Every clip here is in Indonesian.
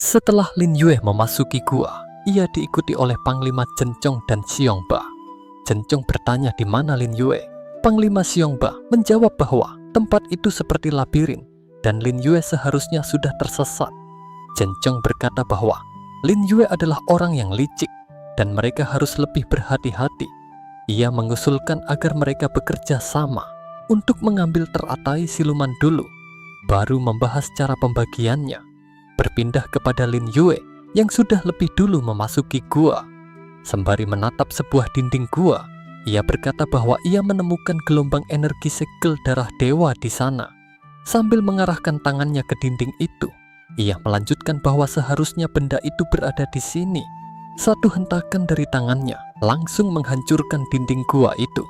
Setelah Lin Yue memasuki gua, ia diikuti oleh Panglima Zhencong dan Xiongba. Zhencong bertanya di mana Lin Yue. Panglima Xiongba menjawab bahwa tempat itu seperti labirin dan Lin Yue seharusnya sudah tersesat. Zhencong berkata bahwa Lin Yue adalah orang yang licik dan mereka harus lebih berhati-hati. Ia mengusulkan agar mereka bekerja sama untuk mengambil teratai siluman dulu, baru membahas cara pembagiannya. Berpindah kepada Lin Yue yang sudah lebih dulu memasuki gua. Sembari menatap sebuah dinding gua, ia berkata bahwa ia menemukan gelombang energi segel darah dewa di sana. Sambil mengarahkan tangannya ke dinding itu, ia melanjutkan bahwa seharusnya benda itu berada di sini. Satu hentakan dari tangannya langsung menghancurkan dinding gua itu.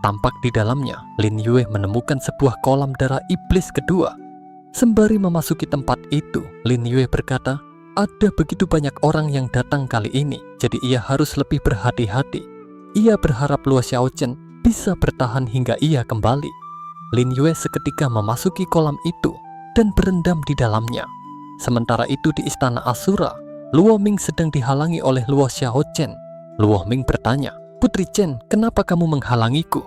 Tampak di dalamnya, Lin Yue menemukan sebuah kolam darah iblis kedua. Sembari memasuki tempat itu, Lin Yue berkata, ada begitu banyak orang yang datang kali ini, jadi ia harus lebih berhati-hati. Ia berharap Luo Xiaochen bisa bertahan hingga ia kembali. Lin Yue seketika memasuki kolam itu dan berendam di dalamnya. Sementara itu di istana Asura, Luo Ming sedang dihalangi oleh Luo Xiaochen. Luo Ming bertanya, "Putri Chen, kenapa kamu menghalangiku?"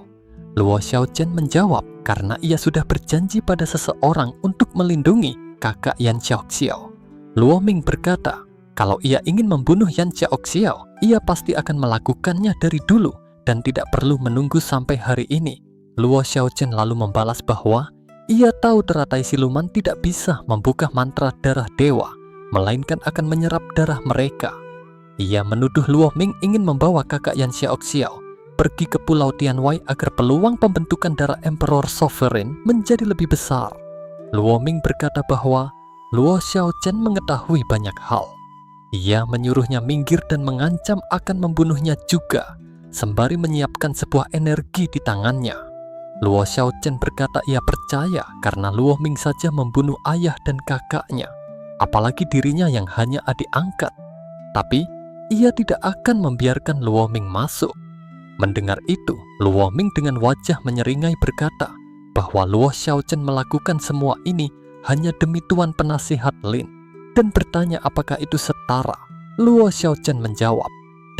Luo Xiaochen menjawab, karena ia sudah berjanji pada seseorang untuk melindungi kakak Yan Xiaoxiao. Luo Ming berkata, kalau ia ingin membunuh Yan Xiaoxiao, ia pasti akan melakukannya dari dulu dan tidak perlu menunggu sampai hari ini. Luo Xiaochen lalu membalas bahwa ia tahu teratai siluman tidak bisa membuka mantra darah dewa, melainkan akan menyerap darah mereka. Ia menuduh Luo Ming ingin membawa kakak Yan Xiaoxiao pergi ke Pulau Tianwei agar peluang pembentukan darah Emperor Sovereign menjadi lebih besar. Luo Ming berkata bahwa Luo Xiaochen mengetahui banyak hal. Ia menyuruhnya minggir dan mengancam akan membunuhnya juga, sembari menyiapkan sebuah energi di tangannya. Luo Xiaochen berkata ia percaya karena Luo Ming saja membunuh ayah dan kakaknya, apalagi dirinya yang hanya adik angkat. Tapi ia tidak akan membiarkan Luo Ming masuk. Mendengar itu, Luo Ming dengan wajah menyeringai berkata bahwa Luo Xiaochen melakukan semua ini hanya demi tuan penasihat Lin, dan bertanya apakah itu setara. Luo Xiaochen menjawab,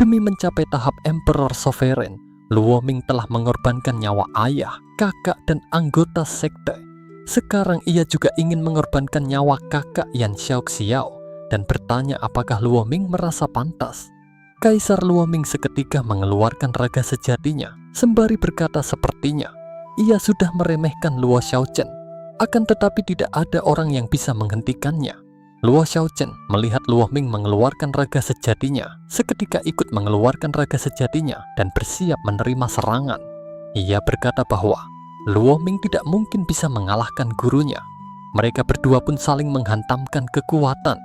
demi mencapai tahap Emperor Sovereign, Luo Ming telah mengorbankan nyawa ayah, kakak, dan anggota sekte. Sekarang ia juga ingin mengorbankan nyawa kakak Yan Xiaoxiao, dan bertanya apakah Luo Ming merasa pantas. Kaisar Luo Ming seketika mengeluarkan raga sejatinya, sembari berkata sepertinya ia sudah meremehkan Luo Xiaochen, akan tetapi tidak ada orang yang bisa menghentikannya. Luo Xiaochen melihat Luo Ming mengeluarkan raga sejatinya, seketika ikut mengeluarkan raga sejatinya dan bersiap menerima serangan. Ia berkata bahwa Luo Ming tidak mungkin bisa mengalahkan gurunya. Mereka berdua pun saling menghantamkan kekuatan.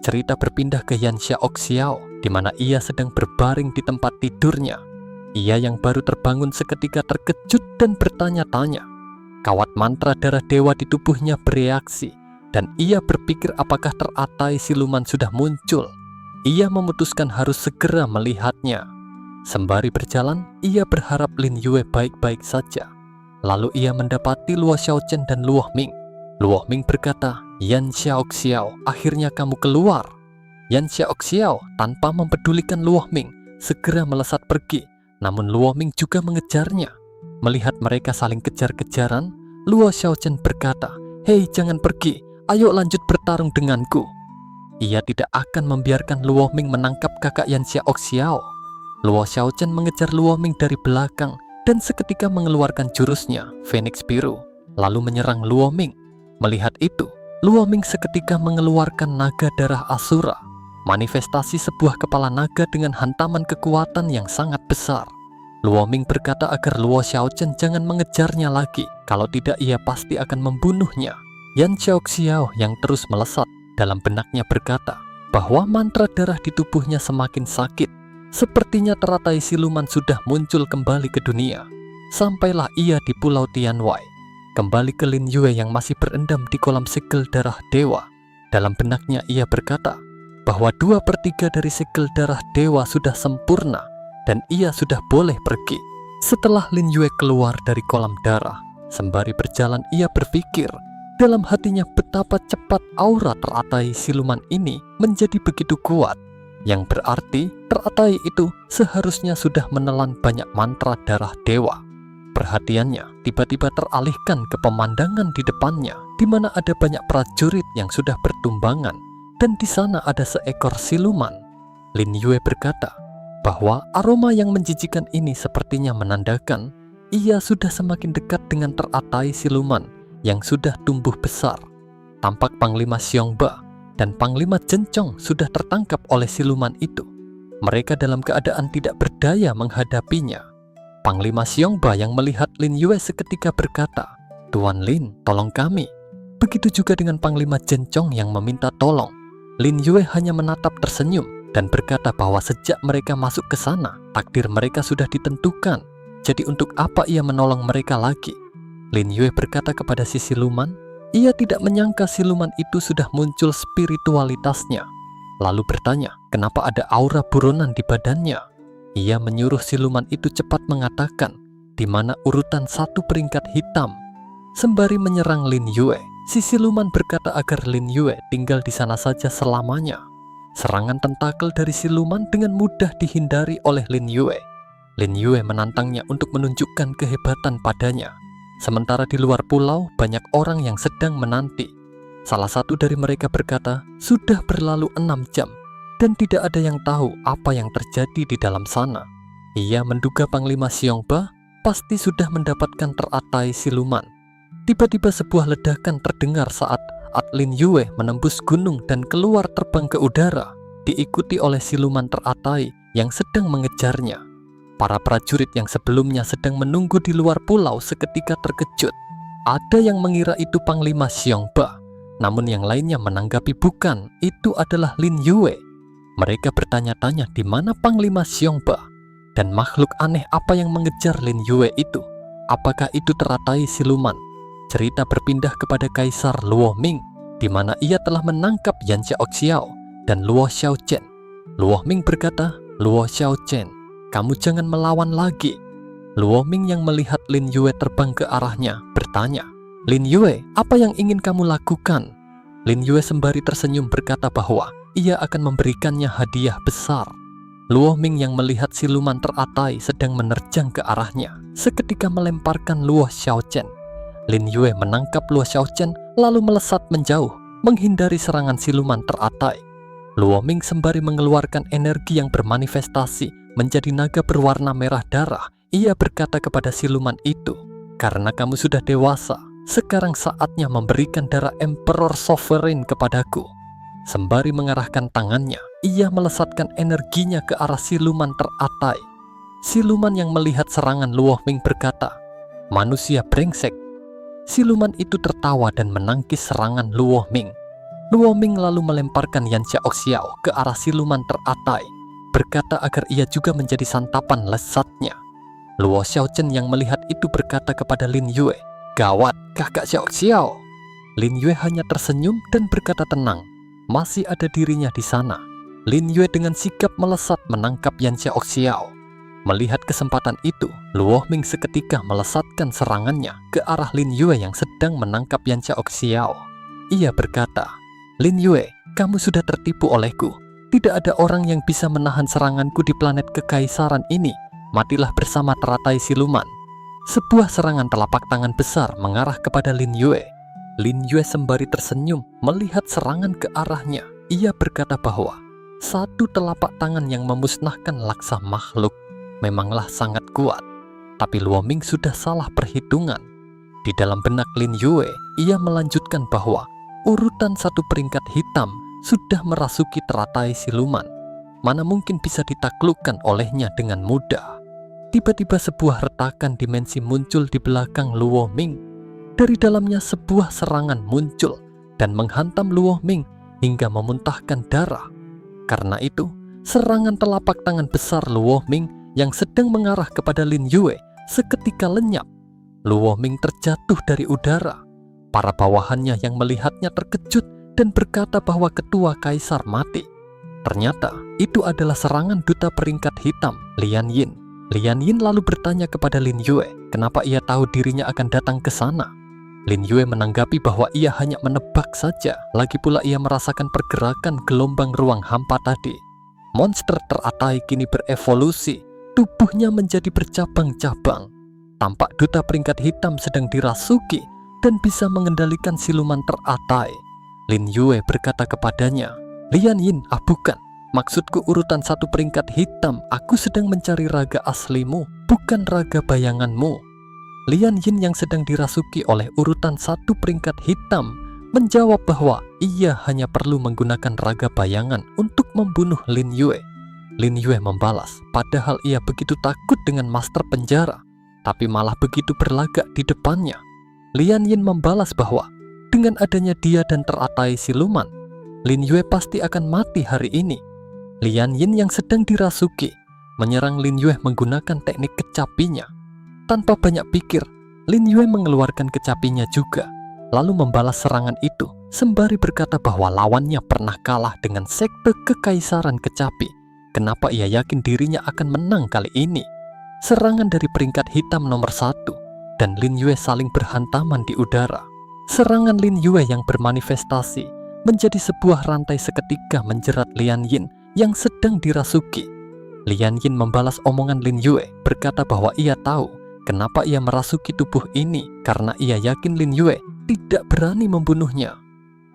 Cerita berpindah ke Yan Xiaoxiao, di mana ia sedang berbaring di tempat tidurnya. Ia yang baru terbangun seketika terkejut dan bertanya-tanya. Kawat mantra darah dewa di tubuhnya bereaksi, dan ia berpikir apakah teratai siluman sudah muncul. Ia memutuskan harus segera melihatnya. Sembari berjalan, ia berharap Lin Yue baik-baik saja. Lalu ia mendapati Luo Xiaochen dan Luo Ming. Luo Ming berkata, Yan Xiaoxiao, akhirnya kamu keluar. Yan Xiaoxiao tanpa mempedulikan Luo Ming segera melesat pergi, namun Luo Ming juga mengejarnya. Melihat mereka saling kejar-kejaran, Luo Xiaochen berkata, "Hei, jangan pergi, ayo lanjut bertarung denganku." Ia tidak akan membiarkan Luo Ming menangkap kakak Yan Xiaoxiao. Luo Xiaochen mengejar Luo Ming dari belakang dan seketika mengeluarkan jurusnya, Phoenix Biru, lalu menyerang Luo Ming. Melihat itu, Luo Ming seketika mengeluarkan naga darah Asura, manifestasi sebuah kepala naga dengan hantaman kekuatan yang sangat besar. Luo Ming berkata agar Luo Xiaochen jangan mengejarnya lagi, kalau tidak ia pasti akan membunuhnya. Yan Xiaoxiao yang terus melesat dalam benaknya berkata bahwa mantra darah di tubuhnya semakin sakit. Sepertinya teratai siluman sudah muncul kembali ke dunia. Sampailah ia di Pulau Tianwei. Kembali ke Lin Yue yang masih berendam di kolam segel darah dewa. Dalam benaknya ia berkata bahwa 2/3 dari segel darah dewa sudah sempurna dan ia sudah boleh pergi. Setelah Lin Yue keluar dari kolam darah, sembari berjalan ia berpikir Dalam hatinya betapa cepat aura teratai siluman ini menjadi begitu kuat, yang berarti teratai itu seharusnya sudah menelan banyak mantra darah dewa. Perhatiannya tiba-tiba teralihkan ke pemandangan di depannya, di mana ada banyak prajurit yang sudah bertumbangan, dan di sana ada seekor siluman. Lin Yue berkata bahwa aroma yang menjijikan ini sepertinya menandakan ia sudah semakin dekat dengan teratai siluman yang sudah tumbuh besar. Tampak Panglima Xiongba dan Panglima Jencong sudah tertangkap oleh siluman itu. Mereka dalam keadaan tidak berdaya menghadapinya. Panglima Xiongba yang melihat Lin Yue seketika berkata, "Tuan Lin, tolong kami." Begitu juga dengan Panglima Jencong yang meminta tolong. Lin Yue hanya menatap tersenyum dan berkata bahwa sejak mereka masuk ke sana, takdir mereka sudah ditentukan. Jadi untuk apa ia menolong mereka lagi? Lin Yue berkata kepada si siluman, ia tidak menyangka siluman itu sudah muncul spiritualitasnya. Lalu bertanya, kenapa ada aura buronan di badannya? Ia menyuruh siluman itu cepat mengatakan di mana urutan satu peringkat hitam. Sembari menyerang Lin Yue, si siluman berkata agar Lin Yue tinggal di sana saja selamanya. Serangan tentakel dari siluman dengan mudah dihindari oleh Lin Yue. Lin Yue menantangnya untuk menunjukkan kehebatan padanya. Sementara di luar pulau banyak orang yang sedang menanti. Salah satu dari mereka berkata, sudah berlalu 6 jam dan tidak ada yang tahu apa yang terjadi di dalam sana. Ia menduga Panglima Xiongba pasti sudah mendapatkan teratai siluman. Tiba-tiba sebuah ledakan terdengar saat Lin Yue menembus gunung dan keluar terbang ke udara, diikuti oleh siluman teratai yang sedang mengejarnya. Para prajurit yang sebelumnya sedang menunggu di luar pulau seketika terkejut. Ada yang mengira itu Panglima Xiongba, namun yang lainnya menanggapi bukan, itu adalah Lin Yue. Mereka bertanya-tanya di mana Panglima Xiongba dan makhluk aneh apa yang mengejar Lin Yue itu. Apakah itu teratai siluman? Cerita berpindah kepada Kaisar Luo Ming, di mana ia telah menangkap Yan Xiaoxiao dan Luo Xiaochen. Luo Ming berkata, "Luo Xiaochen, kamu jangan melawan lagi." Luo Ming yang melihat Lin Yue terbang ke arahnya bertanya, "Lin Yue, apa yang ingin kamu lakukan?" Lin Yue sembari tersenyum berkata bahwa ia akan memberikannya hadiah besar. Luo Ming yang melihat siluman teratai sedang menerjang ke arahnya, seketika melemparkan Luo Xiaochen. Lin Yue menangkap Luo Xiaochen lalu melesat menjauh, menghindari serangan siluman teratai. Luo Ming sembari mengeluarkan energi yang bermanifestasi menjadi naga berwarna merah darah. Ia berkata kepada siluman itu, "Karena kamu sudah dewasa, sekarang saatnya memberikan darah Emperor Sovereign kepadaku." Sembari mengarahkan tangannya, ia melesatkan energinya ke arah siluman teratai. Siluman yang melihat serangan Luo Ming berkata, "Manusia brengsek." Siluman itu tertawa dan menangkis serangan Luo Ming. Luo Ming lalu melemparkan Yan Xiaoxiao ke arah siluman teratai, berkata agar ia juga menjadi santapan lezatnya. Luo Xiaochen yang melihat itu berkata kepada Lin Yue, "Gawat, kakak Xiaoxiao." Lin Yue hanya tersenyum dan berkata tenang, masih ada dirinya di sana. Lin Yue dengan sigap melesat menangkap Yan Xiaoxiao. Melihat kesempatan itu, Luo Ming seketika melesatkan serangannya ke arah Lin Yue yang sedang menangkap Yan Xiaoxiao. Ia berkata, "Lin Yue, kamu sudah tertipu olehku. Tidak ada orang yang bisa menahan seranganku di planet kekaisaran ini. Matilah bersama teratai siluman." Sebuah serangan telapak tangan besar mengarah kepada Lin Yue. Lin Yue sembari tersenyum melihat serangan ke arahnya. Ia berkata bahwa satu telapak tangan yang memusnahkan laksa makhluk memanglah sangat kuat. Tapi Luo Ming sudah salah perhitungan. Di dalam benak Lin Yue, ia melanjutkan bahwa urutan satu peringkat hitam sudah merasuki teratai siluman. Mana mungkin bisa ditaklukkan olehnya dengan mudah. Tiba-tiba sebuah retakan dimensi muncul di belakang Luo Ming. Dari dalamnya sebuah serangan muncul dan menghantam Luo Ming hingga memuntahkan darah. Karena itu, serangan telapak tangan besar Luo Ming yang sedang mengarah kepada Lin Yue seketika lenyap. Luo Ming terjatuh dari udara. Para bawahannya yang melihatnya terkejut dan berkata bahwa ketua kaisar mati. Ternyata itu adalah serangan duta peringkat hitam, Lian Yin. Lian Yin lalu bertanya kepada Lin Yue, kenapa ia tahu dirinya akan datang ke sana. Lin Yue menanggapi bahwa ia hanya menebak saja, lagi pula ia merasakan pergerakan gelombang ruang hampa tadi. Monster teratai kini berevolusi, tubuhnya menjadi bercabang-cabang. Tampak duta peringkat hitam sedang dirasuki dan bisa mengendalikan siluman teratai. Lin Yue berkata kepadanya, "Lian Yin, bukan. Maksudku urutan 1 peringkat hitam, aku sedang mencari raga aslimu, bukan raga bayanganmu." Lian Yin yang sedang dirasuki oleh urutan 1 peringkat hitam menjawab bahwa ia hanya perlu menggunakan raga bayangan untuk membunuh Lin Yue. Lin Yue membalas, padahal ia begitu takut dengan master penjara, tapi malah begitu berlagak di depannya. Lian Yin membalas bahwa dengan adanya dia dan teratai siluman, Lin Yue pasti akan mati hari ini. Lian Yin yang sedang dirasuki menyerang Lin Yue menggunakan teknik kecapinya. Tanpa banyak pikir, Lin Yue mengeluarkan kecapinya juga, lalu membalas serangan itu sembari berkata bahwa lawannya pernah kalah dengan sekte kekaisaran kecapi. Kenapa ia yakin dirinya akan menang kali ini? Serangan dari peringkat hitam nomor 1 dan Lin Yue saling berhantaman di udara. Serangan Lin Yue yang bermanifestasi menjadi sebuah rantai seketika menjerat Lian Yin yang sedang dirasuki. Lian Yin membalas omongan Lin Yue, berkata bahwa ia tahu kenapa ia merasuki tubuh ini karena ia yakin Lin Yue tidak berani membunuhnya.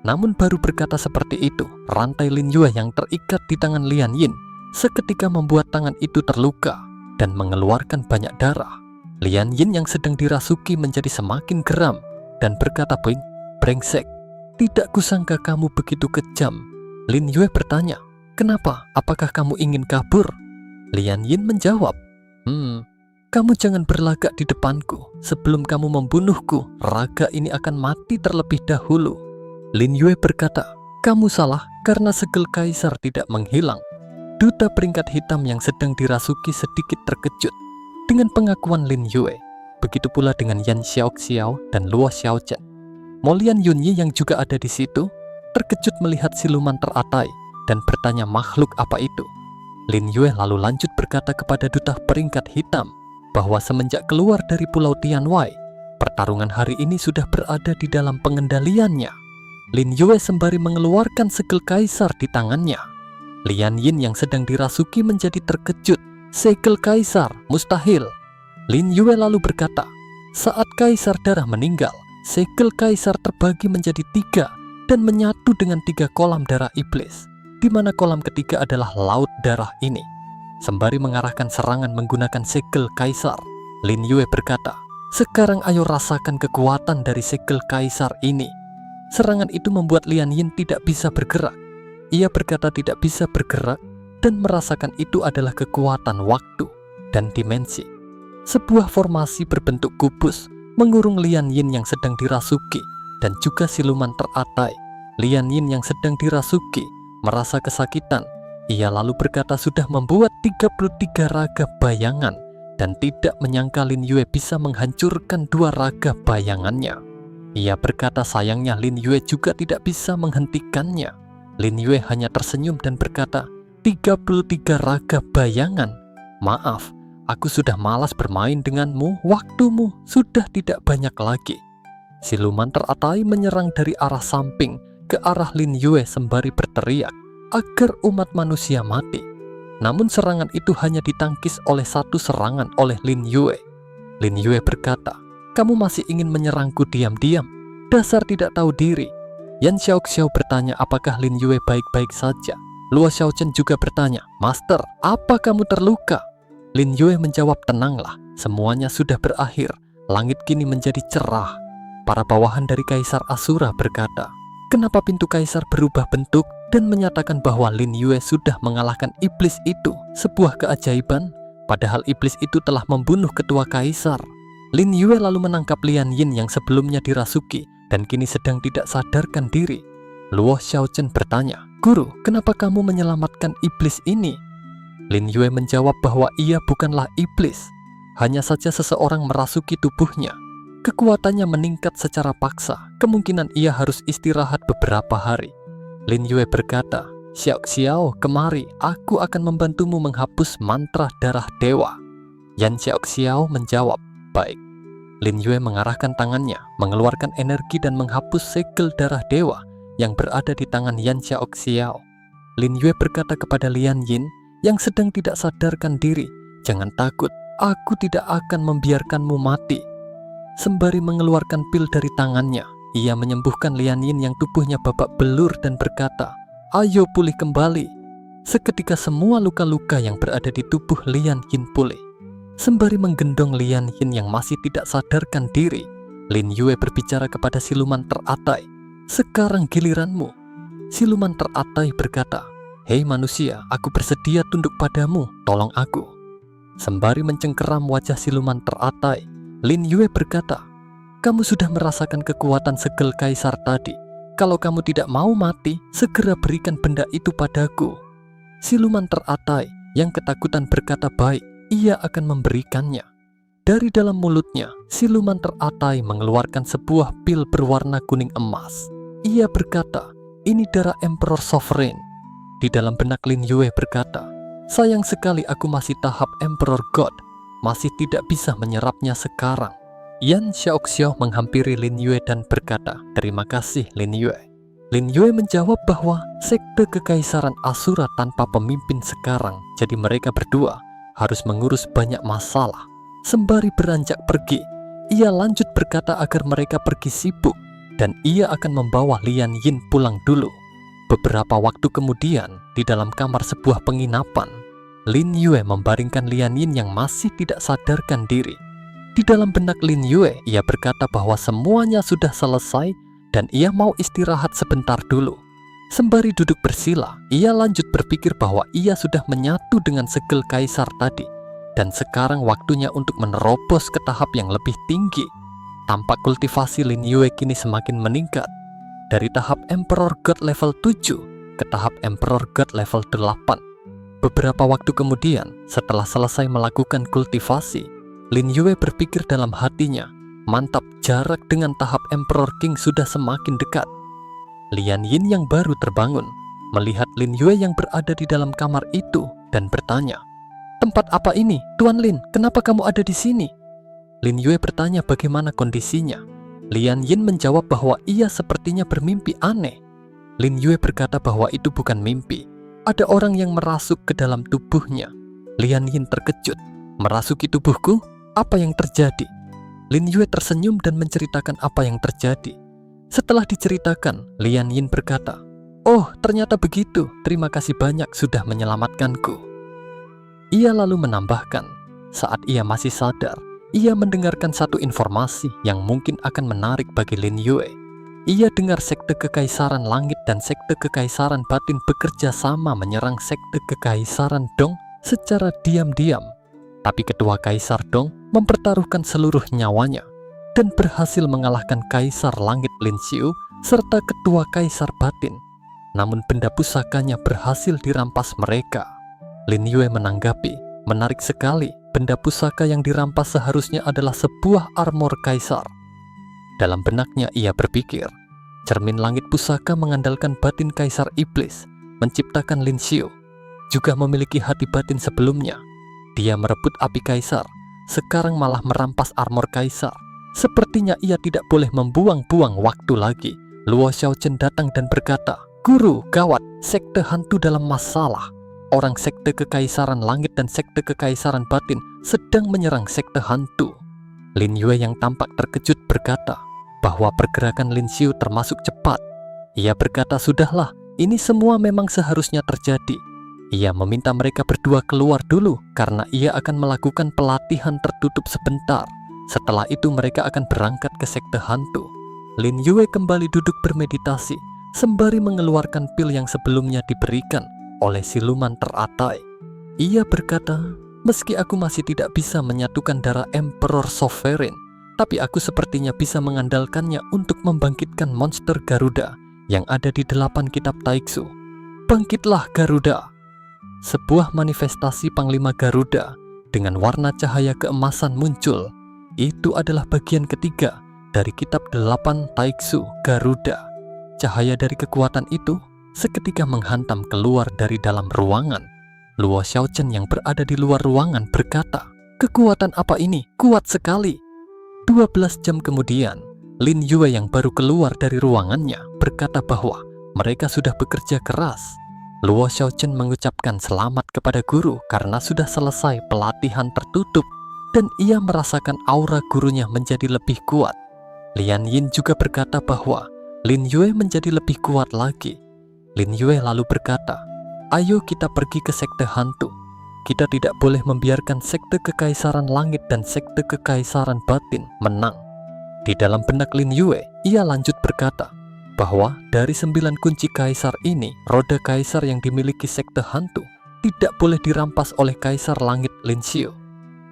Namun baru berkata seperti itu, rantai Lin Yue yang terikat di tangan Lian Yin seketika membuat tangan itu terluka dan mengeluarkan banyak darah. Lian Yin yang sedang dirasuki menjadi semakin geram dan berkata, "Brengsek, tidak kusangka kamu begitu kejam." Lin Yue bertanya, "Kenapa? Apakah kamu ingin kabur?" Lian Yin menjawab, "Kamu jangan berlagak di depanku. Sebelum kamu membunuhku, raga ini akan mati terlebih dahulu." Lin Yue berkata, "Kamu salah karena segel kaisar tidak menghilang." Duta peringkat hitam yang sedang dirasuki sedikit terkejut dengan pengakuan Lin Yue. Begitu pula dengan Yan Xiaoxiao dan Luo Xiaochen. Mo Lian Yunyi yang juga ada di situ terkejut melihat siluman teratai dan bertanya makhluk apa itu. Lin Yue lalu lanjut berkata kepada duta peringkat hitam bahwa semenjak keluar dari Pulau Tianwai, pertarungan hari ini sudah berada di dalam pengendaliannya. Lin Yue sembari mengeluarkan segel kaisar di tangannya. Lian Yin yang sedang dirasuki menjadi terkejut. "Segel kaisar, mustahil." Lin Yue lalu berkata, "Saat Kaisar Darah meninggal, segel kaisar terbagi menjadi 3 dan menyatu dengan 3 kolam darah iblis, di mana kolam ketiga adalah laut darah ini." Sembari mengarahkan serangan menggunakan segel kaisar, Lin Yue berkata, "Sekarang ayo rasakan kekuatan dari segel kaisar ini." Serangan itu membuat Lian Yin tidak bisa bergerak. Ia berkata tidak bisa bergerak dan merasakan itu adalah kekuatan waktu dan dimensi. Sebuah formasi berbentuk kubus mengurung Lian Yin yang sedang dirasuki dan juga siluman teratai. Lian Yin yang sedang dirasuki merasa kesakitan. Ia lalu berkata sudah membuat 33 raga bayangan dan tidak menyangka Lin Yue bisa menghancurkan 2 raga bayangannya. Ia berkata sayangnya Lin Yue juga tidak bisa menghentikannya. Lin Yue hanya tersenyum dan berkata, 33 raga bayangan? Maaf, aku sudah malas bermain denganmu, waktumu sudah tidak banyak lagi. Siluman teratai menyerang dari arah samping ke arah Lin Yue sembari berteriak agar umat manusia mati. Namun serangan itu hanya ditangkis oleh 1 serangan oleh Lin Yue. Lin Yue berkata, "Kamu masih ingin menyerangku diam-diam? Dasar tidak tahu diri." Yan Xiaoxiao bertanya apakah Lin Yue baik-baik saja. Luo Xiaochen juga bertanya, "Master, apa kamu terluka?" Lin Yue menjawab, "Tenanglah, semuanya sudah berakhir. Langit kini menjadi cerah." Para bawahan dari Kaisar Asura berkata, "Kenapa pintu Kaisar berubah bentuk dan menyatakan bahwa Lin Yue sudah mengalahkan iblis itu? Sebuah keajaiban, padahal iblis itu telah membunuh ketua Kaisar." Lin Yue lalu menangkap Lian Yin yang sebelumnya dirasuki dan kini sedang tidak sadarkan diri. Luo Xiaochen bertanya, "Guru, kenapa kamu menyelamatkan iblis ini?" Lin Yue menjawab bahwa ia bukanlah iblis, hanya saja seseorang merasuki tubuhnya. Kekuatannya meningkat secara paksa, kemungkinan ia harus istirahat beberapa hari. Lin Yue berkata, "Xiaoxiao, kemari, aku akan membantumu menghapus mantra darah dewa." Yan Xiaoxiao menjawab, "Baik." Lin Yue mengarahkan tangannya, mengeluarkan energi dan menghapus segel darah dewa yang berada di tangan Yan Xiaoxiao. Lin Yue berkata kepada Lian Yin yang sedang tidak sadarkan diri, "Jangan takut, aku tidak akan membiarkanmu mati." Sembari mengeluarkan pil dari tangannya, ia menyembuhkan Lian Yin yang tubuhnya babak belur dan berkata, "Ayo pulih kembali." Seketika semua luka-luka yang berada di tubuh Lian Yin pulih. Sembari menggendong Lian Yin yang masih tidak sadarkan diri, Lin Yue berbicara kepada siluman teratai, "Sekarang giliranmu." Siluman teratai berkata, "Hei manusia, aku bersedia tunduk padamu, tolong aku." Sembari mencengkeram wajah siluman teratai, Lin Yue berkata, "Kamu sudah merasakan kekuatan segel kaisar tadi. Kalau kamu tidak mau mati, segera berikan benda itu padaku." Siluman teratai yang ketakutan berkata, "Baik, ia akan memberikannya." Dari dalam mulutnya, siluman teratai mengeluarkan sebuah pil berwarna kuning emas. Ia berkata, "Ini darah Emperor Sovereign." Di dalam benak Lin Yue berkata, "Sayang sekali aku masih tahap Emperor God, masih tidak bisa menyerapnya sekarang." Yan Xiaoxiao menghampiri Lin Yue dan berkata, "Terima kasih Lin Yue." Lin Yue menjawab bahwa sekte kekaisaran Asura tanpa pemimpin sekarang, jadi mereka berdua harus mengurus banyak masalah. Sembari beranjak pergi, ia lanjut berkata agar mereka pergi sibuk dan ia akan membawa Lian Yin pulang dulu. Beberapa waktu kemudian, di dalam kamar sebuah penginapan, Lin Yue membaringkan Lian Yin yang masih tidak sadarkan diri. Di dalam benak Lin Yue, ia berkata bahwa semuanya sudah selesai dan ia mau istirahat sebentar dulu. Sembari duduk bersila, ia lanjut berpikir bahwa ia sudah menyatu dengan segel kaisar tadi, dan sekarang waktunya untuk menerobos ke tahap yang lebih tinggi. Tampak kultivasi Lin Yue kini semakin meningkat, dari tahap Emperor God level 7 ke tahap Emperor God level 8. Beberapa waktu kemudian, setelah selesai melakukan kultivasi, Lin Yue berpikir dalam hatinya, "Mantap, jarak dengan tahap Emperor King sudah semakin dekat." Lian Yin yang baru terbangun melihat Lin Yue yang berada di dalam kamar itu dan bertanya, "Tempat apa ini, Tuan Lin? Kenapa kamu ada di sini?" Lin Yue bertanya bagaimana kondisinya. Lian Yin menjawab bahwa ia sepertinya bermimpi aneh. Lin Yue berkata bahwa itu bukan mimpi. Ada orang yang merasuk ke dalam tubuhnya. Lian Yin terkejut. "Merasuki tubuhku? Apa yang terjadi?" Lin Yue tersenyum dan menceritakan apa yang terjadi. Setelah diceritakan, Lian Yin berkata, "Oh, ternyata begitu. Terima kasih banyak sudah menyelamatkanku." Ia lalu menambahkan, saat ia masih sadar, ia mendengarkan satu informasi yang mungkin akan menarik bagi Lin Yue. Ia dengar sekte kekaisaran langit dan sekte kekaisaran batin bekerja sama menyerang sekte kekaisaran Dong secara diam-diam. Tapi ketua kaisar Dong mempertaruhkan seluruh nyawanya dan berhasil mengalahkan kaisar langit Lin Xiu serta ketua kaisar batin. Namun benda pusakanya berhasil dirampas mereka. Lin Yue menanggapi, "Menarik sekali, benda pusaka yang dirampas seharusnya adalah sebuah armor kaisar." Dalam benaknya ia berpikir, cermin langit pusaka mengandalkan batin kaisar iblis, menciptakan Lin Xiu, juga memiliki hati batin sebelumnya. Dia merebut api kaisar, sekarang malah merampas armor kaisar. Sepertinya ia tidak boleh membuang-buang waktu lagi. Luo Xiaochen datang dan berkata, "Guru, gawat, sekte hantu dalam masalah. Orang sekte kekaisaran langit dan sekte kekaisaran batin sedang menyerang sekte hantu." Lin Yue yang tampak terkejut berkata bahwa pergerakan Lin Xiu termasuk cepat. Ia berkata, "Sudahlah, ini semua memang seharusnya terjadi." Ia meminta mereka berdua keluar dulu karena ia akan melakukan pelatihan tertutup sebentar. Setelah itu mereka akan berangkat ke sekte hantu. Lin Yue kembali duduk bermeditasi sembari mengeluarkan pil yang sebelumnya diberikan oleh siluman teratai. Ia berkata, "Meski aku masih tidak bisa menyatukan darah Emperor Sovereign, tapi aku sepertinya bisa mengandalkannya untuk membangkitkan monster Garuda yang ada di 8 kitab Taiksu. Bangkitlah Garuda!" Sebuah manifestasi Panglima Garuda dengan warna cahaya keemasan muncul. Itu adalah bagian ketiga dari kitab 8 Taiksu Garuda. Cahaya dari kekuatan itu seketika menghantam keluar dari dalam ruangan. Luo Xiaochen yang berada di luar ruangan berkata, "Kekuatan apa ini? Kuat sekali." 12 jam kemudian, Lin Yue yang baru keluar dari ruangannya berkata bahwa mereka sudah bekerja keras. Luo Xiaochen mengucapkan selamat kepada guru karena sudah selesai pelatihan tertutup dan ia merasakan aura gurunya menjadi lebih kuat. Lian Yin juga berkata bahwa Lin Yue menjadi lebih kuat lagi. Lin Yue lalu berkata, "Ayo kita pergi ke sekte hantu. Kita tidak boleh membiarkan sekte kekaisaran langit dan sekte kekaisaran batin menang." Di dalam benak Lin Yue, ia lanjut berkata bahwa dari 9 kunci kaisar ini, roda kaisar yang dimiliki sekte hantu tidak boleh dirampas oleh kaisar langit Lin Xiu.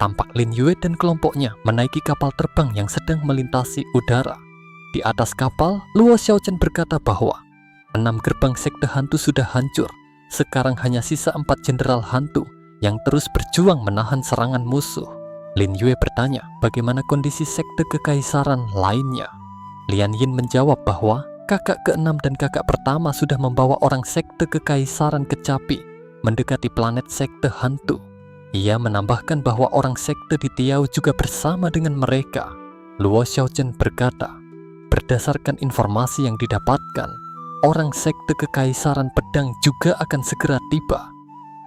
Tampak Lin Yue dan kelompoknya menaiki kapal terbang yang sedang melintasi udara. Di atas kapal, Luo Xiaochen berkata bahwa 6 gerbang sekte hantu sudah hancur. Sekarang hanya sisa 4 jenderal hantu yang terus berjuang menahan serangan musuh. Lin Yue bertanya bagaimana kondisi sekte kekaisaran lainnya. Lian Yin menjawab bahwa kakak ke-6 dan kakak pertama sudah membawa orang sekte kekaisaran kecapi mendekati planet sekte hantu. Ia menambahkan bahwa orang sekte di Tiao juga bersama dengan mereka. Luo Xiaochen berkata, berdasarkan informasi yang didapatkan, orang sekte kekaisaran pedang juga akan segera tiba.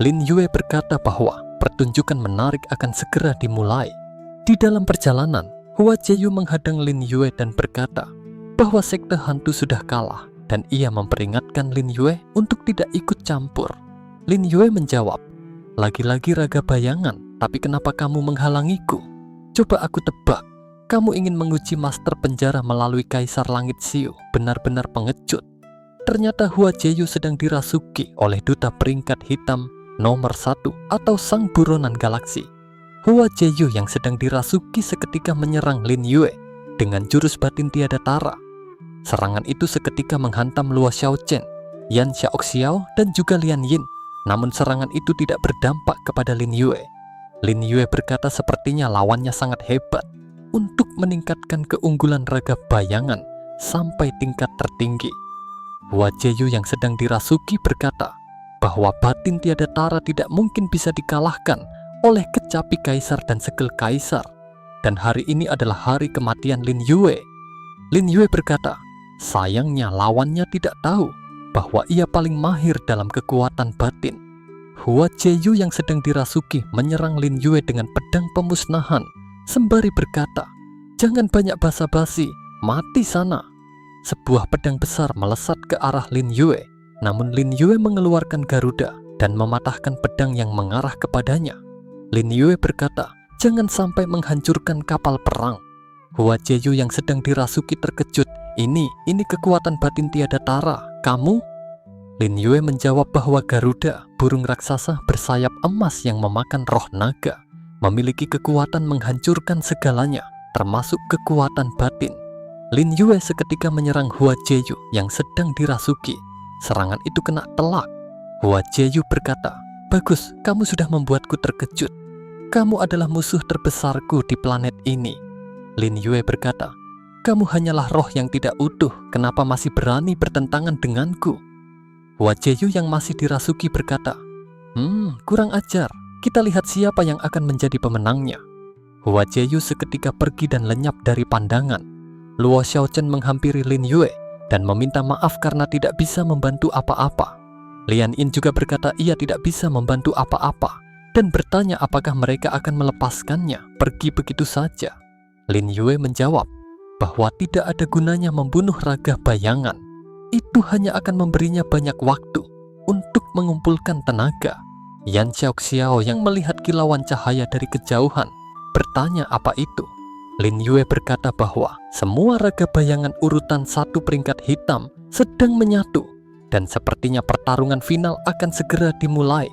Lin Yue berkata bahwa pertunjukan menarik akan segera dimulai. Di dalam perjalanan, Hua Jieyu menghadang Lin Yue dan berkata bahwa sekte hantu sudah kalah dan ia memperingatkan Lin Yue untuk tidak ikut campur. Lin Yue menjawab, "Lagi-lagi raga bayangan, tapi kenapa kamu menghalangiku? Coba aku tebak, kamu ingin menguji master penjara melalui Kaisar Langit Xiu, benar-benar pengecut." Ternyata Hua Jieyu sedang dirasuki oleh duta peringkat hitam nomor 1 atau sang buronan galaksi. Hua Jieyu yang sedang dirasuki seketika menyerang Lin Yue dengan jurus batin tiada tara. Serangan itu seketika menghantam Luo Xiaochen, Yan Xiaoxiao dan juga Lian Yin. Namun serangan itu tidak berdampak kepada Lin Yue. Lin Yue berkata sepertinya lawannya sangat hebat. Untuk meningkatkan keunggulan raga bayangan sampai tingkat tertinggi, Hua Jieyu yang sedang dirasuki berkata bahwa batin tiada tara tidak mungkin bisa dikalahkan oleh kecapi kaisar dan segel kaisar. Dan hari ini adalah hari kematian Lin Yue. Lin Yue berkata, sayangnya lawannya tidak tahu bahwa ia paling mahir dalam kekuatan batin. Hua Jieyu yang sedang dirasuki menyerang Lin Yue dengan pedang pemusnahan, sembari berkata, "Jangan banyak basa-basi, mati sana." Sebuah pedang besar melesat ke arah Lin Yue. Namun Lin Yue mengeluarkan Garuda dan mematahkan pedang yang mengarah kepadanya. Lin Yue berkata, "Jangan sampai menghancurkan kapal perang." Hua Jieyu yang sedang dirasuki terkejut, Ini kekuatan batin tiada tara, kamu?" Lin Yue menjawab bahwa Garuda, burung raksasa bersayap emas yang memakan roh naga, memiliki kekuatan menghancurkan segalanya, termasuk kekuatan batin. Lin Yue seketika menyerang Hua Jieyu yang sedang dirasuki. Serangan itu kena telak. Hua Jieyu berkata, "Bagus, kamu sudah membuatku terkejut. Kamu adalah musuh terbesarku di planet ini." Lin Yue berkata, "Kamu hanyalah roh yang tidak utuh, kenapa masih berani bertentangan denganku?" Hua Jieyu yang masih dirasuki berkata, kurang ajar, kita lihat siapa yang akan menjadi pemenangnya." Hua Jieyu seketika pergi dan lenyap dari pandangan. Luo Xiaochen menghampiri Lin Yue dan meminta maaf karena tidak bisa membantu apa-apa. Lian Yin juga berkata ia tidak bisa membantu apa-apa dan bertanya apakah mereka akan melepaskannya pergi begitu saja. Lin Yue menjawab bahwa tidak ada gunanya membunuh raga bayangan. Itu hanya akan memberinya banyak waktu untuk mengumpulkan tenaga. Yan Xiaoxiao yang melihat kilauan cahaya dari kejauhan bertanya apa itu. Lin Yue berkata bahwa semua raga bayangan urutan 1 peringkat hitam sedang menyatu dan sepertinya pertarungan final akan segera dimulai.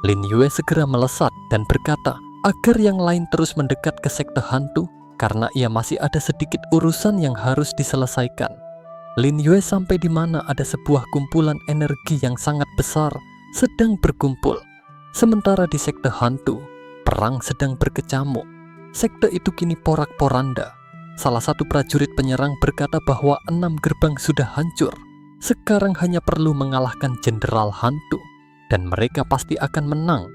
Lin Yue segera melesat dan berkata agar yang lain terus mendekat ke sekte hantu karena ia masih ada sedikit urusan yang harus diselesaikan. Lin Yue sampai di mana ada sebuah kumpulan energi yang sangat besar sedang berkumpul. Sementara di sekte hantu, perang sedang berkecamuk. Sekte itu kini porak-poranda. Salah satu prajurit penyerang berkata bahwa 6 gerbang sudah hancur. Sekarang hanya perlu mengalahkan jenderal hantu dan mereka pasti akan menang.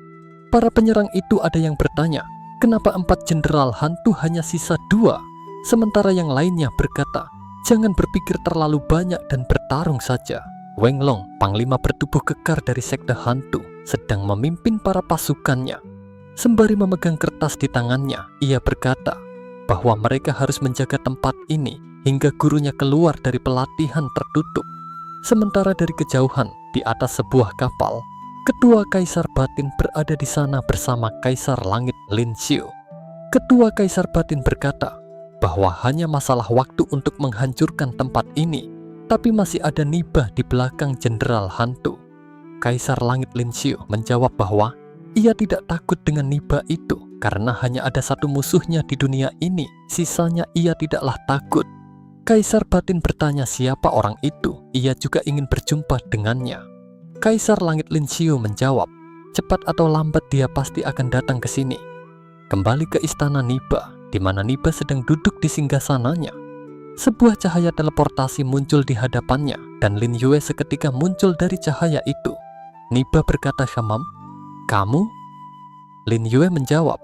Para penyerang itu ada yang bertanya, kenapa 4 jenderal hantu hanya sisa 2? Sementara yang lainnya berkata, jangan berpikir terlalu banyak dan bertarung saja. Wenglong, panglima bertubuh kekar dari sekte hantu, sedang memimpin para pasukannya. Sembari memegang kertas di tangannya, ia berkata bahwa mereka harus menjaga tempat ini hingga gurunya keluar dari pelatihan tertutup. Sementara dari kejauhan, di atas sebuah kapal, Ketua Kaisar Batin berada di sana bersama Kaisar Langit Lin Xiu. Ketua Kaisar Batin berkata bahwa hanya masalah waktu untuk menghancurkan tempat ini, tapi masih ada Nibah di belakang Jenderal Hantu. Kaisar Langit Lin Xiu menjawab bahwa ia tidak takut dengan Nibah itu karena hanya ada satu musuhnya di dunia ini, sisanya ia tidaklah takut. Kaisar Batin bertanya siapa orang itu, ia juga ingin berjumpa dengannya. Kaisar Langit Lin Xiu menjawab, cepat atau lambat dia pasti akan datang ke sini. Kembali ke istana Nibah, di mana Nibah sedang duduk di singgasananya. Sebuah cahaya teleportasi muncul di hadapannya, dan Lin Yue seketika muncul dari cahaya itu. Nibah berkata, Shamam, kamu? Lin Yue menjawab,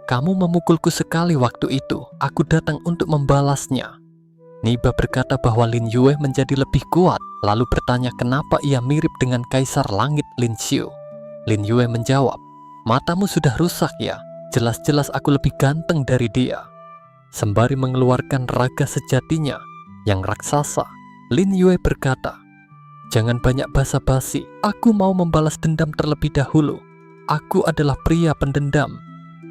kamu memukulku sekali waktu itu, aku datang untuk membalasnya. Nibah berkata bahwa Lin Yue menjadi lebih kuat, lalu bertanya kenapa ia mirip dengan Kaisar Langit Lin Xiu. Lin Yue menjawab, matamu sudah rusak ya, jelas-jelas aku lebih ganteng dari dia. Sembari mengeluarkan raga sejatinya yang raksasa, Lin Yue berkata, jangan banyak basa-basi, aku mau membalas dendam terlebih dahulu. Aku adalah pria pendendam.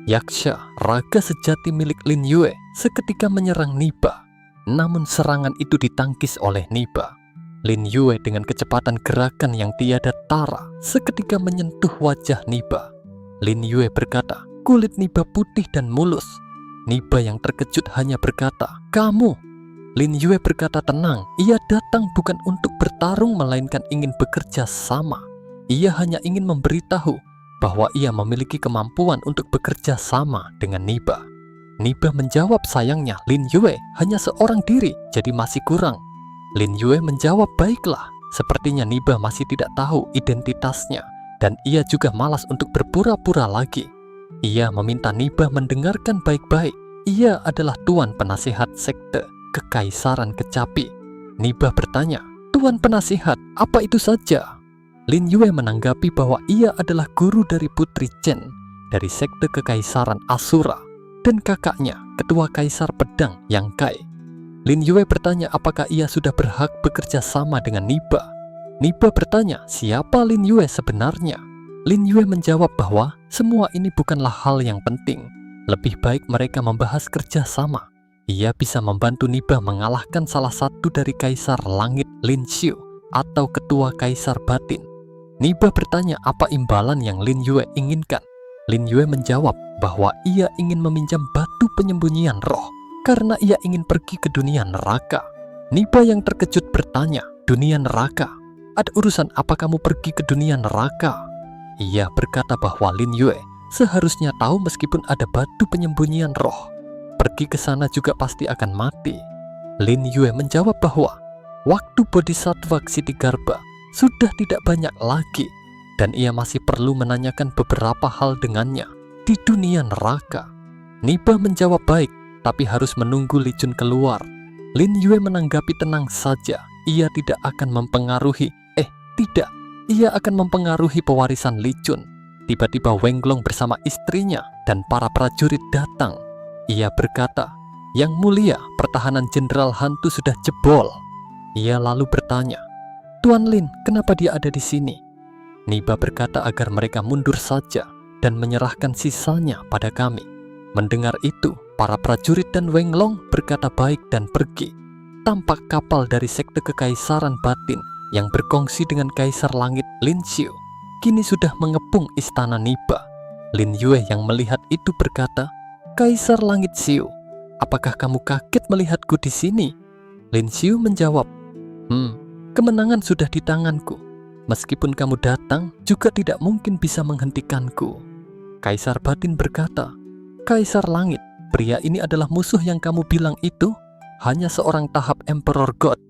Yaksha, raga sejati milik Lin Yue, seketika menyerang Nibah. Namun serangan itu ditangkis oleh Nibah. Lin Yue dengan kecepatan gerakan yang tiada tara, seketika menyentuh wajah Nibah. Lin Yue berkata, kulit Nibah putih dan mulus. Nibah yang terkejut hanya berkata, kamu. Lin Yue berkata tenang, ia datang bukan untuk bertarung melainkan ingin bekerja sama. Ia hanya ingin memberitahu bahwa ia memiliki kemampuan untuk bekerja sama dengan Nibah. Nibah menjawab sayangnya Lin Yue hanya seorang diri, jadi masih kurang. Lin Yue menjawab baiklah, sepertinya Nibah masih tidak tahu identitasnya, dan ia juga malas untuk berpura-pura lagi. Ia meminta Nibah mendengarkan baik-baik, ia adalah tuan penasihat sekte Kekaisaran Kecapi. Nibah bertanya, tuan penasihat, apa itu saja? Lin Yue menanggapi bahwa ia adalah guru dari Putri Chen dari sekte Kekaisaran Asura dan kakaknya, ketua Kaisar Pedang Yang Kai. Lin Yue bertanya apakah ia sudah berhak bekerja sama dengan Nibah. Nibah bertanya siapa Lin Yue sebenarnya. Lin Yue menjawab bahwa semua ini bukanlah hal yang penting. Lebih baik mereka membahas kerja sama. Ia bisa membantu Nibah mengalahkan salah satu dari Kaisar Langit Lin Xiu atau ketua Kaisar Batin. Nibah bertanya apa imbalan yang Lin Yue inginkan. Lin Yue menjawab bahwa ia ingin meminjam batu penyembunyian roh karena ia ingin pergi ke dunia neraka. Nibah yang terkejut bertanya, dunia neraka? Ada urusan apa kamu pergi ke dunia neraka? Ia berkata bahwa Lin Yue seharusnya tahu meskipun ada batu penyembunyian roh, pergi ke sana juga pasti akan mati. Lin Yue menjawab bahwa waktu Bodhisattva Ksitigarbha sudah tidak banyak lagi, dan ia masih perlu menanyakan beberapa hal dengannya di dunia neraka. Nibah menjawab baik, tapi harus menunggu Li Jun keluar. Lin Yue menanggapi tenang saja, ia tidak akan mempengaruhi, tidak, ia akan mempengaruhi pewarisan Li Jun. Tiba-tiba Wenglong bersama istrinya dan para prajurit datang. Ia berkata, yang mulia, pertahanan Jenderal Hantu sudah jebol. Ia lalu bertanya, Tuan Lin, kenapa dia ada di sini? Nibah berkata agar mereka mundur saja dan menyerahkan sisanya pada kami. Mendengar itu, para prajurit dan Wenglong berkata baik dan pergi. Tampak kapal dari sekte Kekaisaran Batin yang berkongsi dengan Kaisar Langit Lin Xiu kini sudah mengepung istana Nibah. Lin Yue yang melihat itu berkata, Kaisar Langit Xiu, apakah kamu kaget melihatku di sini? Lin Xiu menjawab, kemenangan sudah di tanganku. Meskipun kamu datang, juga tidak mungkin bisa menghentikanku. Kaisar Batin berkata, Kaisar Langit, pria ini adalah musuh yang kamu bilang itu hanya seorang tahap Emperor God.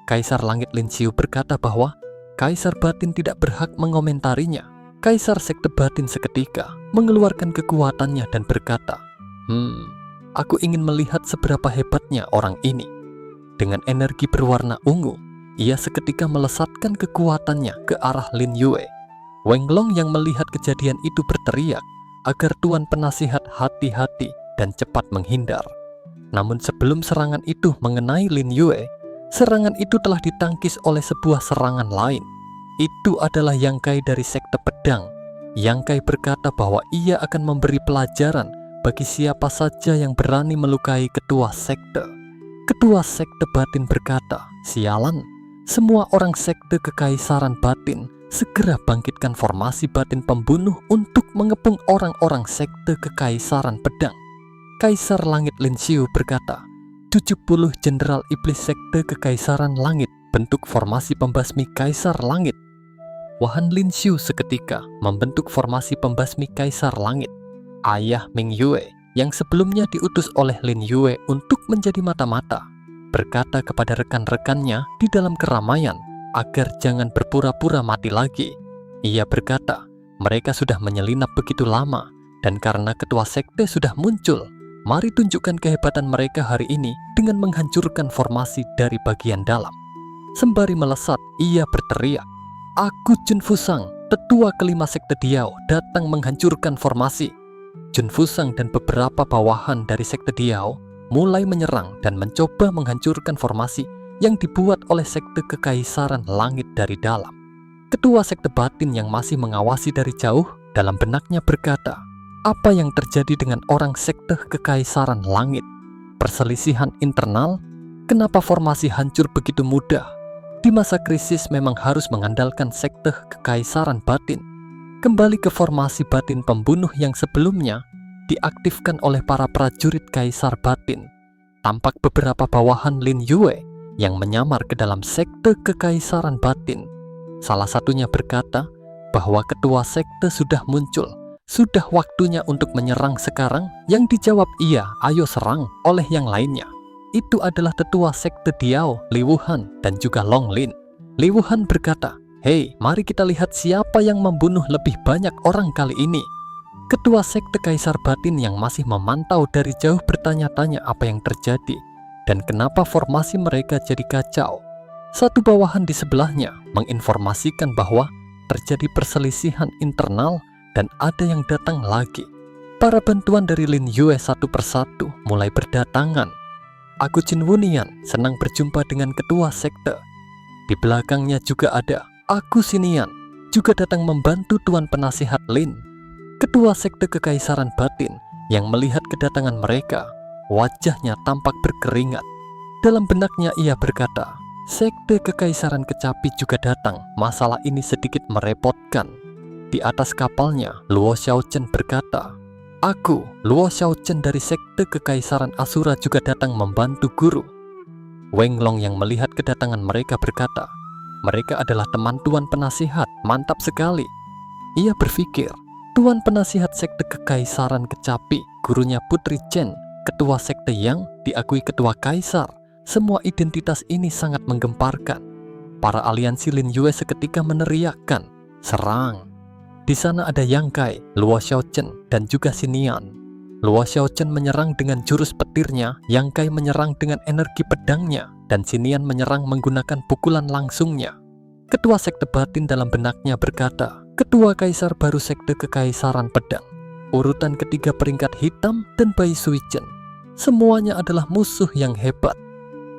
Kaisar Langit Lin Xiu berkata bahwa Kaisar Batin tidak berhak mengomentarinya. Kaisar Sekte Batin seketika mengeluarkan kekuatannya dan berkata, Aku ingin melihat seberapa hebatnya orang ini. Dengan energi berwarna ungu, ia seketika melesatkan kekuatannya ke arah Lin Yue. Wenglong yang melihat kejadian itu berteriak agar Tuan Penasihat hati-hati dan cepat menghindar. Namun sebelum serangan itu mengenai Lin Yue, serangan itu telah ditangkis oleh sebuah serangan lain. Itu adalah Yang Kai dari Sekte Pedang. Yang Kai berkata bahwa ia akan memberi pelajaran bagi siapa saja yang berani melukai ketua sekte. Ketua Sekte Batin berkata, "Sialan, semua orang Sekte Kekaisaran Batin segera bangkitkan formasi batin pembunuh untuk mengepung orang-orang Sekte Kekaisaran Pedang." Kaisar Langit Lin Xiu berkata, 70 Jenderal Iblis Sekte Kekaisaran Langit bentuk formasi pembasmi Kaisar Langit. Wahan Lin Xiu seketika membentuk formasi pembasmi Kaisar Langit. Ayah Ming Yue yang sebelumnya diutus oleh Lin Yue untuk menjadi mata-mata berkata kepada rekan-rekannya di dalam keramaian agar jangan berpura-pura mati lagi. Ia berkata, mereka sudah menyelinap begitu lama, dan karena ketua sekte sudah muncul, mari tunjukkan kehebatan mereka hari ini dengan menghancurkan formasi dari bagian dalam. Sembari melesat, ia berteriak, "Aku Jun Fusang, tetua kelima sekte Diao, datang menghancurkan formasi." Jun Fusang dan beberapa bawahan dari sekte Diao mulai menyerang dan mencoba menghancurkan formasi yang dibuat oleh Sekte Kekaisaran Langit dari dalam. Ketua Sekte Batin yang masih mengawasi dari jauh dalam benaknya berkata, apa yang terjadi dengan orang Sekte Kekaisaran Langit? Perselisihan internal? Kenapa formasi hancur begitu mudah? Di masa krisis memang harus mengandalkan Sekte Kekaisaran Batin. Kembali ke formasi batin pembunuh yang sebelumnya diaktifkan oleh para prajurit Kaisar Batin. Tampak beberapa bawahan Lin Yue yang menyamar ke dalam Sekte Kekaisaran Batin. Salah satunya berkata bahwa ketua sekte sudah muncul, sudah waktunya untuk menyerang sekarang. Yang dijawab iya, ayo serang oleh yang lainnya. Itu adalah tetua sekte Diao, Li Wuhan, dan juga Long Lin. Li Wuhan berkata, hei, mari kita lihat siapa yang membunuh lebih banyak orang kali ini. Ketua sekte Kaisar Batin yang masih memantau dari jauh bertanya-tanya apa yang terjadi dan kenapa formasi mereka jadi kacau. Satu bawahan di sebelahnya menginformasikan bahwa terjadi perselisihan internal dan ada yang datang lagi. Para bantuan dari Lin Yue satu persatu mulai berdatangan. Aku Jin Wunian senang berjumpa dengan ketua sekte. Di belakangnya juga ada Aku Sinian, juga datang membantu Tuan Penasihat Lin. Ketua Sekte Kekaisaran Batin yang melihat kedatangan mereka, wajahnya tampak berkeringat. Dalam benaknya ia berkata, Sekte Kekaisaran Kecapi juga datang, masalah ini sedikit merepotkan. Di atas kapalnya, Luo Xiaochen berkata, aku, Luo Xiaochen dari Sekte Kekaisaran Asura juga datang membantu guru. Wenglong yang melihat kedatangan mereka berkata, mereka adalah teman Tuan Penasihat, mantap sekali. Ia berpikir, Tuan Penasihat Sekte Kekaisaran Kecapi, gurunya Putri Chen, ketua sekte yang diakui ketua kaisar. Semua identitas ini sangat menggemparkan. Para aliansi Lin Yue seketika meneriakkan, serang. Di sana ada Yang Kai, Luo Xiaochen, dan juga Sinian. Luo Xiaochen menyerang dengan jurus petirnya, Yang Kai menyerang dengan energi pedangnya, dan Sinian menyerang menggunakan pukulan langsungnya. Ketua Sekte Batin dalam benaknya berkata, Ketua Kaisar baru Sekte Kekaisaran Pedang, urutan ketiga peringkat hitam, dan Bai Suichen. Semuanya adalah musuh yang hebat.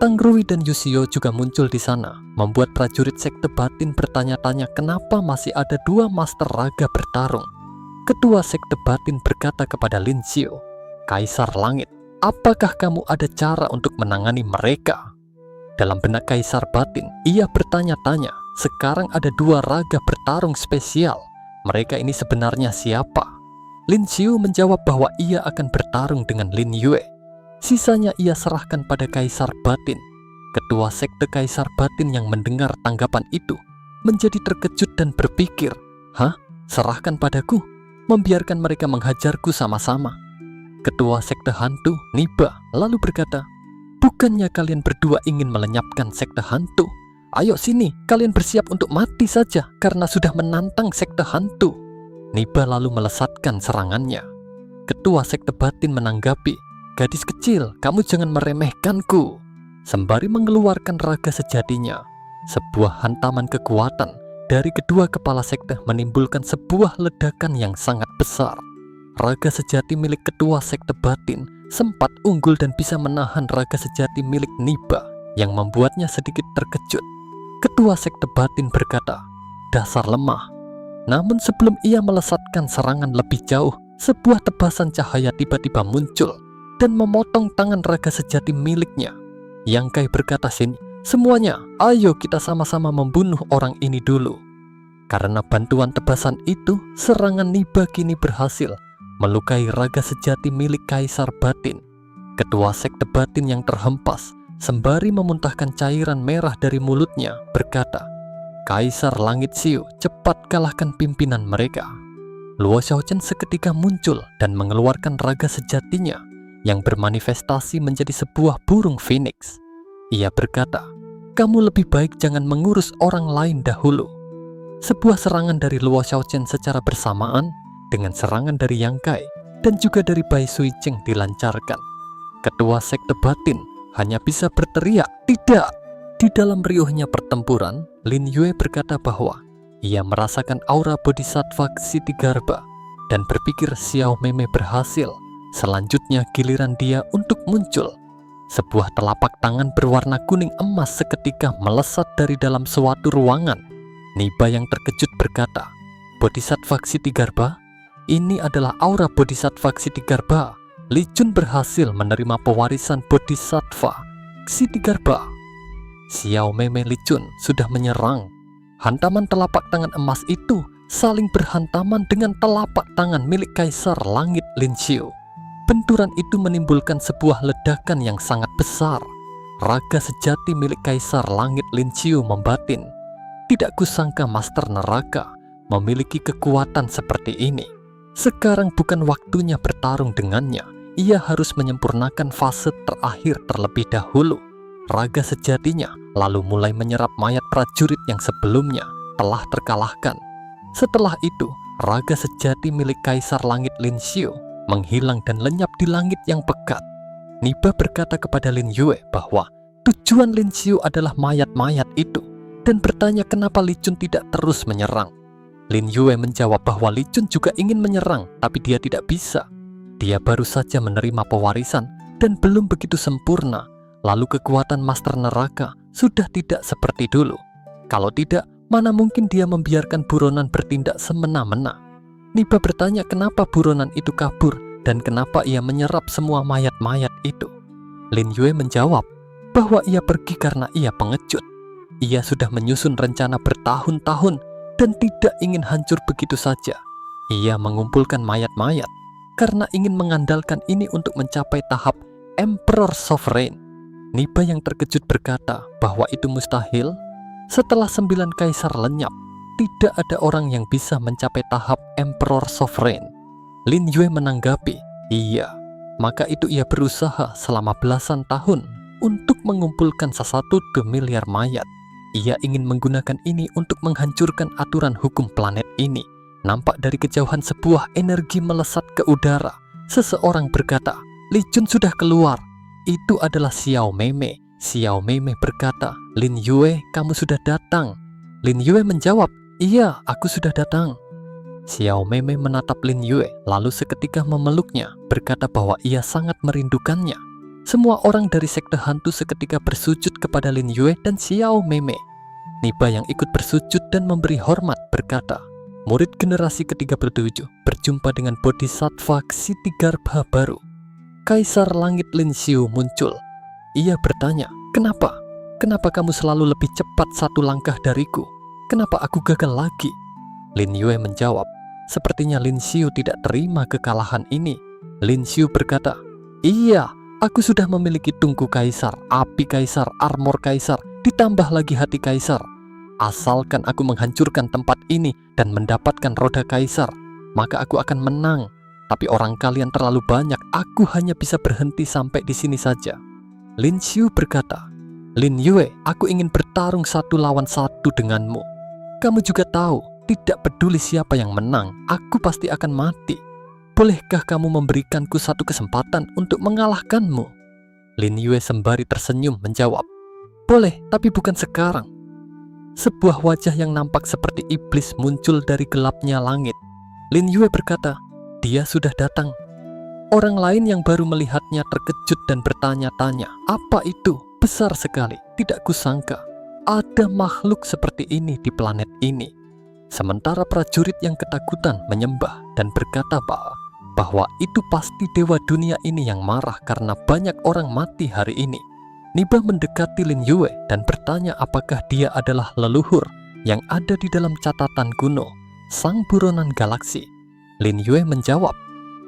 Tang Rui dan Yusio juga muncul di sana, membuat prajurit Sekte Batin bertanya-tanya kenapa masih ada dua master raga bertarung. Ketua Sekte Batin berkata kepada Lin Xiu, Kaisar Langit, apakah kamu ada cara untuk menangani mereka? Dalam benak Kaisar Batin, ia bertanya-tanya, sekarang ada dua raga bertarung spesial. Mereka ini sebenarnya siapa? Lin Xiu menjawab bahwa ia akan bertarung dengan Lin Yue. Sisanya ia serahkan pada Kaisar Batin. Ketua Sekte Kaisar Batin yang mendengar tanggapan itu menjadi terkejut dan berpikir, hah? Serahkan padaku? Membiarkan mereka menghajarku sama-sama? Ketua Sekte Hantu, Niba, lalu berkata, bukannya kalian berdua ingin melenyapkan Sekte Hantu? Ayo sini, kalian bersiap untuk mati saja karena sudah menantang Sekte Hantu. Niba lalu melesatkan serangannya. Ketua Sekte Batin menanggapi, gadis kecil, kamu jangan meremehkanku. Sembari mengeluarkan raga sejatinya, sebuah hantaman kekuatan dari kedua kepala sekte menimbulkan sebuah ledakan yang sangat besar. Raga sejati milik ketua sekte batin sempat unggul dan bisa menahan raga sejati milik Niba yang membuatnya sedikit terkejut. Ketua sekte batin berkata, "Dasar lemah." Namun sebelum ia melesatkan serangan lebih jauh, sebuah tebasan cahaya tiba-tiba muncul dan memotong tangan raga sejati miliknya. Yang Kai berkata, "Semuanya, ayo kita sama-sama membunuh orang ini dulu." Karena bantuan tebasan itu, serangan Niba kini berhasil melukai raga sejati milik Kaisar Batin. Ketua sekte batin yang terhempas sembari memuntahkan cairan merah dari mulutnya berkata, "Kaisar Langit Xiu, cepat kalahkan pimpinan mereka." Luo Xiaochen seketika muncul dan mengeluarkan raga sejatinya yang bermanifestasi menjadi sebuah burung phoenix. Ia berkata, "Kamu lebih baik jangan mengurus orang lain dahulu." Sebuah serangan dari Luo Xiaochen secara bersamaan dengan serangan dari Yang Kai dan juga dari Bai Suicheng dilancarkan. Ketua sekte batin hanya bisa berteriak, "Tidak!" Di dalam riuhnya pertempuran, Lin Yue berkata bahwa ia merasakan aura bodhisattva Ksitigarbha dan berpikir Xiao Mei berhasil. Selanjutnya giliran dia untuk muncul. Sebuah telapak tangan berwarna kuning emas seketika melesat dari dalam suatu ruangan. Niba yang terkejut berkata, "Bodhisattva Ksitigarbha? Ini adalah aura bodhisattva Ksitigarbha. Li Jun berhasil menerima pewarisan bodhisattva Ksitigarbha." Xiao Mei Li Jun sudah menyerang. Hantaman telapak tangan emas itu saling berhantaman dengan telapak tangan milik Kaisar Langit Lin Xiu. Benturan itu menimbulkan sebuah ledakan yang sangat besar. Raga sejati milik Kaisar Langit Lin Xiu membatin. Tidak kusangka Master Neraka memiliki kekuatan seperti ini. Sekarang bukan waktunya bertarung dengannya. Ia harus menyempurnakan fase terakhir terlebih dahulu. Raga sejatinya lalu mulai menyerap mayat prajurit yang sebelumnya telah terkalahkan. Setelah itu, raga sejati milik Kaisar Langit Lin Xiu menghilang dan lenyap di langit yang pekat. Niba berkata kepada Lin Yue bahwa tujuan Lin Xiu adalah mayat-mayat itu dan bertanya kenapa Li Jun tidak terus menyerang. Lin Yue menjawab bahwa Li Jun juga ingin menyerang, tapi dia tidak bisa. Dia baru saja menerima pewarisan dan belum begitu sempurna. Lalu kekuatan Master Neraka sudah tidak seperti dulu. Kalau tidak, mana mungkin dia membiarkan buronan bertindak semena-mena. Niba bertanya kenapa buronan itu kabur dan kenapa ia menyerap semua mayat-mayat itu. Lin Yue menjawab bahwa ia pergi karena ia pengecut. Ia sudah menyusun rencana bertahun-tahun dan tidak ingin hancur begitu saja. Ia mengumpulkan mayat-mayat karena ingin mengandalkan ini untuk mencapai tahap Emperor Sovereign. Niba yang terkejut berkata bahwa itu mustahil. Setelah 9 kaisar lenyap, tidak ada orang yang bisa mencapai tahap Emperor Sovereign. Lin Yue menanggapi, iya, maka itu ia berusaha selama belasan tahun untuk mengumpulkan 1 miliar mayat. Ia ingin menggunakan ini untuk menghancurkan aturan hukum planet ini. Nampak dari kejauhan sebuah energi melesat ke udara. Seseorang berkata, "Li Jun sudah keluar." Itu adalah Xiao Mei. Xiao Mei berkata, "Lin Yue, kamu sudah datang." Lin Yue menjawab, "Iya, aku sudah datang." Xiao Mei menatap Lin Yue, lalu seketika memeluknya, berkata bahwa ia sangat merindukannya. Semua orang dari sekte hantu seketika bersujud kepada Lin Yue dan Xiao Mei. Niba yang ikut bersujud dan memberi hormat berkata, "Murid generasi ke-37 berjumpa dengan Bodhisattva Ksitigarbha baru." Kaisar Langit Lin Xiu muncul. Ia bertanya, "Kenapa? Kenapa kamu selalu lebih cepat 1 langkah dariku? Kenapa aku gagal lagi?" Lin Yue menjawab, "Sepertinya Lin Xiu tidak terima kekalahan ini." Lin Xiu berkata, "Iya, aku sudah memiliki tungku kaisar, api kaisar, armor kaisar, ditambah lagi hati kaisar. Asalkan aku menghancurkan tempat ini dan mendapatkan roda kaisar, maka aku akan menang. Tapi orang kalian terlalu banyak, aku hanya bisa berhenti sampai di sini saja." Lin Xiu berkata, "Lin Yue, aku ingin bertarung 1 lawan 1 denganmu. Kamu juga tahu, tidak peduli siapa yang menang, aku pasti akan mati." Bolehkah kamu memberikanku satu kesempatan untuk mengalahkanmu? Lin Yue sembari tersenyum menjawab, boleh, tapi bukan sekarang. Sebuah wajah yang nampak seperti iblis muncul dari gelapnya langit. Lin Yue berkata, dia sudah datang. Orang lain yang baru melihatnya terkejut dan bertanya-tanya, apa itu? Besar sekali, tidak kusangka ada makhluk seperti ini di planet ini. Sementara prajurit yang ketakutan menyembah dan berkata bahwa itu pasti dewa dunia ini yang marah karena banyak orang mati hari ini. Niba mendekati Lin Yue dan bertanya apakah dia adalah leluhur yang ada di dalam catatan kuno, sang buronan galaksi. Lin Yue menjawab,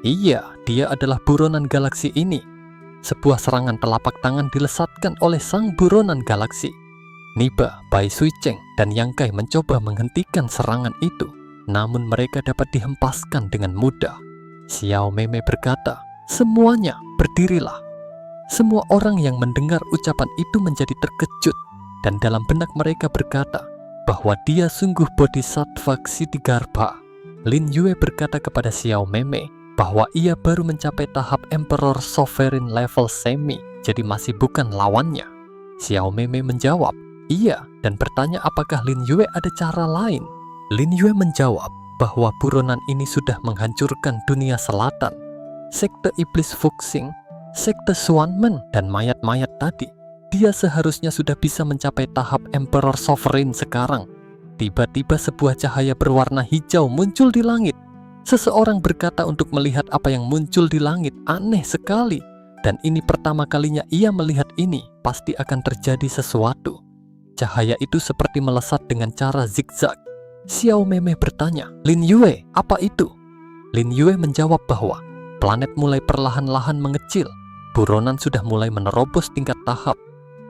iya, dia adalah buronan galaksi ini. Sebuah serangan telapak tangan dilesatkan oleh sang buronan galaksi. Niba, Bai Suicheng, dan Yang Kai mencoba menghentikan serangan itu, namun mereka dapat dihempaskan dengan mudah. Xiao Mei berkata, semuanya berdirilah. Semua orang yang mendengar ucapan itu menjadi terkejut, dan dalam benak mereka berkata bahwa dia sungguh bodhisattva Ksitigarbha. Lin Yue berkata kepada Xiao Mei bahwa ia baru mencapai tahap Emperor Sovereign level semi, jadi masih bukan lawannya. Xiao Mei menjawab, iya, dan bertanya apakah Lin Yue ada cara lain. Lin Yue menjawab bahwa buronan ini sudah menghancurkan dunia selatan, sekte iblis Fuxing, sekte Xuanmen, dan mayat-mayat tadi. Dia seharusnya sudah bisa mencapai tahap Emperor Sovereign sekarang. Tiba-tiba sebuah cahaya berwarna hijau muncul di langit. Seseorang berkata untuk melihat apa yang muncul di langit aneh sekali, dan ini pertama kalinya ia melihat ini, pasti akan terjadi sesuatu. Cahaya itu seperti melesat dengan cara zigzag. Xiao Mei bertanya, Lin Yue, apa itu? Lin Yue menjawab bahwa planet mulai perlahan-lahan mengecil, buronan sudah mulai menerobos tingkat tahap.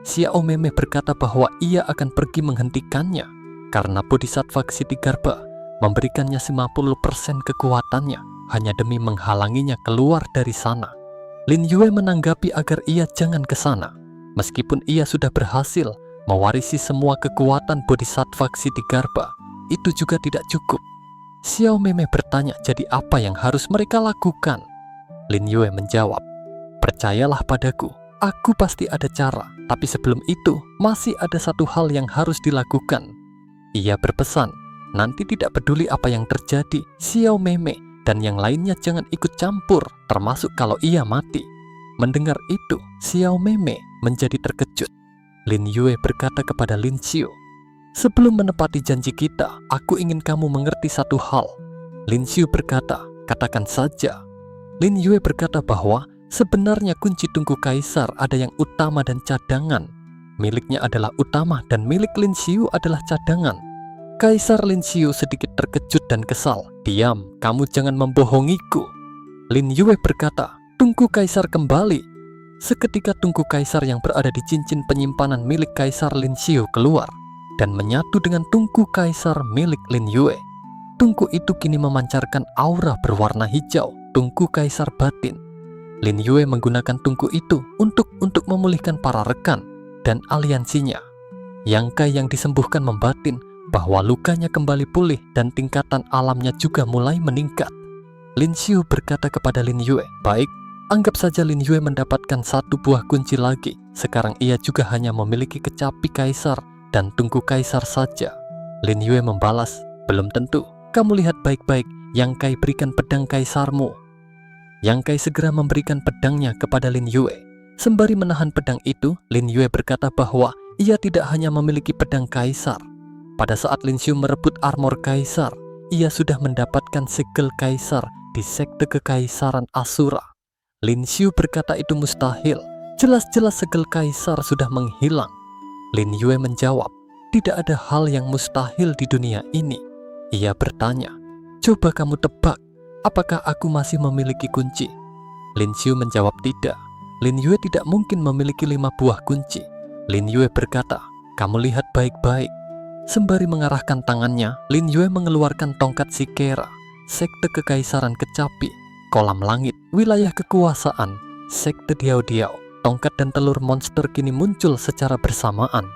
Xiao Mei berkata bahwa ia akan pergi menghentikannya, karena Bodhisattva Ksitigarbha memberikannya 50% kekuatannya hanya demi menghalanginya keluar dari sana. Lin Yue menanggapi agar ia jangan ke sana. Meskipun ia sudah berhasil mewarisi semua kekuatan Bodhisattva Ksitigarbha, itu juga tidak cukup. Xiao Mei bertanya, jadi apa yang harus mereka lakukan? Lin Yue menjawab, percayalah padaku, aku pasti ada cara, tapi sebelum itu masih ada satu hal yang harus dilakukan. Ia berpesan, nanti tidak peduli apa yang terjadi, Xiao Mei dan yang lainnya jangan ikut campur, termasuk kalau ia mati. Mendengar itu, Xiao Mei menjadi terkejut. Lin Yue berkata kepada Lin Xiu, sebelum menepati janji kita, aku ingin kamu mengerti satu hal. Lin Xiu berkata, katakan saja. Lin Yue berkata bahwa sebenarnya kunci tungku kaisar ada yang utama dan cadangan. Miliknya adalah utama dan milik Lin Xiu adalah cadangan. Kaisar Lin Xiu sedikit terkejut dan kesal. Diam, kamu jangan membohongiku. Lin Yue berkata, tungku kaisar kembali. Seketika tungku kaisar yang berada di cincin penyimpanan milik Kaisar Lin Xiu keluar dan menyatu dengan tungku kaisar milik Lin Yue. Tungku itu kini memancarkan aura berwarna hijau, tungku kaisar batin. Lin Yue menggunakan tungku itu untuk memulihkan para rekan dan aliansinya. Yang Kai yang disembuhkan membatin bahwa lukanya kembali pulih dan tingkatan alamnya juga mulai meningkat. Lin Xiu berkata kepada Lin Yue, baik, anggap saja Lin Yue mendapatkan satu buah kunci lagi. Sekarang ia juga hanya memiliki kecapi kaisar dan tungku kaisar saja. Lin Yue membalas, belum tentu. Kamu lihat baik-baik, Yang Kai berikan pedang kaisarmu. Yang Kai segera memberikan pedangnya kepada Lin Yue. Sembari menahan pedang itu, Lin Yue berkata bahwa ia tidak hanya memiliki pedang kaisar. Pada saat Lin Xiu merebut armor kaisar, ia sudah mendapatkan segel kaisar di sekte kekaisaran Asura. Lin Xiu berkata itu mustahil. Jelas-jelas segel kaisar sudah menghilang. Lin Yue menjawab, tidak ada hal yang mustahil di dunia ini. Ia bertanya, coba kamu tebak, apakah aku masih memiliki kunci? Lin Xiu menjawab tidak. Lin Yue tidak mungkin memiliki 5 buah kunci. Lin Yue berkata, kamu lihat baik-baik. Sembari mengarahkan tangannya, Lin Yue mengeluarkan tongkat Sikera, sekte kekaisaran kecapi, kolam langit, wilayah kekuasaan, sekte Diao-Diao. Tongkat dan telur monster kini muncul secara bersamaan.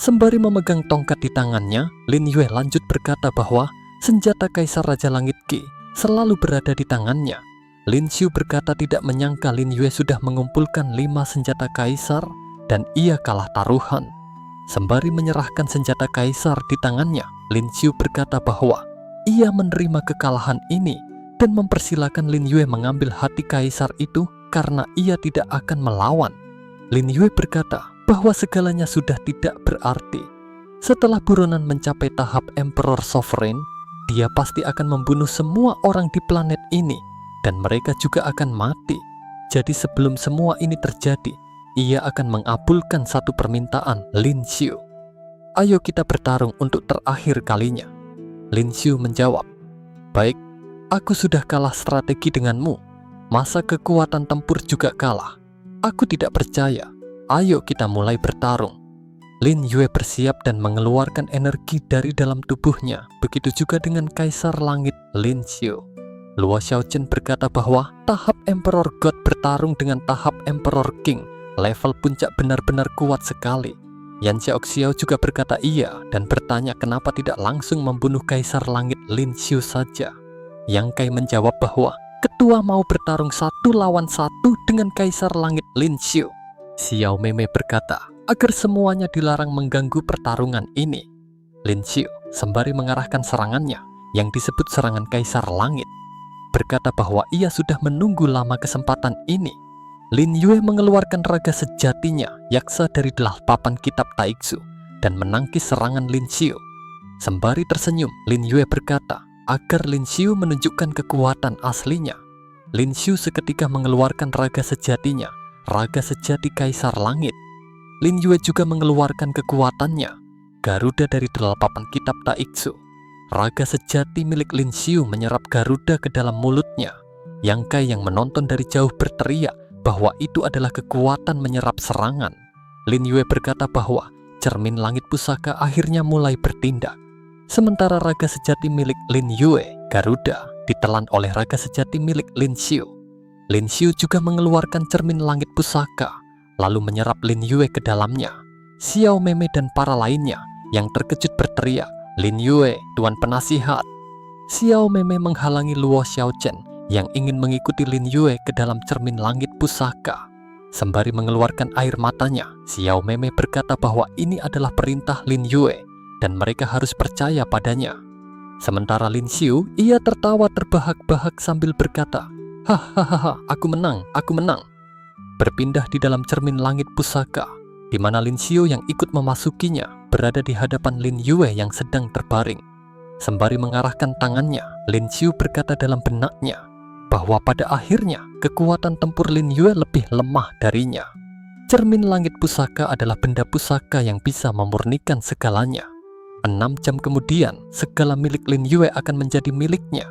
Sembari memegang tongkat di tangannya, Lin Yue lanjut berkata bahwa senjata Kaisar Raja Langit Qi selalu berada di tangannya. Lin Xiu berkata tidak menyangka Lin Yue sudah mengumpulkan 5 senjata kaisar dan ia kalah taruhan. Sembari menyerahkan senjata kaisar di tangannya, Lin Xiu berkata bahwa ia menerima kekalahan ini dan mempersilahkan Lin Yue mengambil hati kaisar itu karena ia tidak akan melawan. Lin Yue berkata bahwa segalanya sudah tidak berarti. Setelah buronan mencapai tahap Emperor Sovereign, dia pasti akan membunuh semua orang di planet ini dan mereka juga akan mati. Jadi sebelum semua ini terjadi, ia akan mengabulkan satu permintaan Lin Xiu. Ayo kita bertarung untuk terakhir kalinya. Lin Xiu menjawab, baik, aku sudah kalah strategi denganmu. Masa kekuatan tempur juga kalah. Aku tidak percaya. Ayo kita mulai bertarung. Lin Yue bersiap dan mengeluarkan energi dari dalam tubuhnya. Begitu juga dengan Kaisar Langit Lin Xiu. Luo Xiaochen berkata bahwa tahap Emperor God bertarung dengan tahap Emperor King. Level puncak benar-benar kuat sekali. Yan Xiaoxiao juga berkata iya dan bertanya kenapa tidak langsung membunuh Kaisar Langit Lin Xiu saja. Yang Kai menjawab bahwa ketua mau bertarung 1 lawan 1 dengan Kaisar Langit Lin Xiu. Xiao Meme berkata agar semuanya dilarang mengganggu pertarungan ini. Lin Xiu sembari mengarahkan serangannya yang disebut serangan Kaisar Langit, berkata bahwa ia sudah menunggu lama kesempatan ini. Lin Yue mengeluarkan raga sejatinya, yaksa dari 8 kitab Taixu, dan menangkis serangan Lin Xiu. Sembari tersenyum, Lin Yue berkata agar Lin Xiu menunjukkan kekuatan aslinya. Lin Xiu seketika mengeluarkan raga sejatinya, raga sejati Kaisar Langit. Lin Yue juga mengeluarkan kekuatannya, Garuda dari 8 kitab Taixu. Raga sejati milik Lin Xiu menyerap Garuda ke dalam mulutnya. Yang Kai yang menonton dari jauh berteriak bahwa itu adalah kekuatan menyerap serangan. Lin Yue berkata bahwa cermin langit pusaka akhirnya mulai bertindak. Sementara raga sejati milik Lin Yue, Garuda, ditelan oleh raga sejati milik Lin Xiu. Lin Xiu juga mengeluarkan cermin langit pusaka, lalu menyerap Lin Yue ke dalamnya. Xiao Meme dan para lainnya yang terkejut berteriak, Lin Yue, Tuan Penasihat. Xiao Meme menghalangi Luo Xiaochen yang ingin mengikuti Lin Yue ke dalam cermin langit pusaka. Sembari mengeluarkan air matanya, Xiao Meme berkata bahwa ini adalah perintah Lin Yue dan mereka harus percaya padanya. Sementara Lin Xiu, ia tertawa terbahak-bahak sambil berkata, hahaha, aku menang, aku menang. Berpindah di dalam cermin langit pusaka, di mana Lin Xiu yang ikut memasukinya berada di hadapan Lin Yue yang sedang terbaring. Sembari mengarahkan tangannya, Lin Xiu berkata dalam benaknya bahwa pada akhirnya kekuatan tempur Lin Yue lebih lemah darinya. Cermin langit pusaka adalah benda pusaka yang bisa memurnikan segalanya. 6 jam kemudian, segala milik Lin Yue akan menjadi miliknya.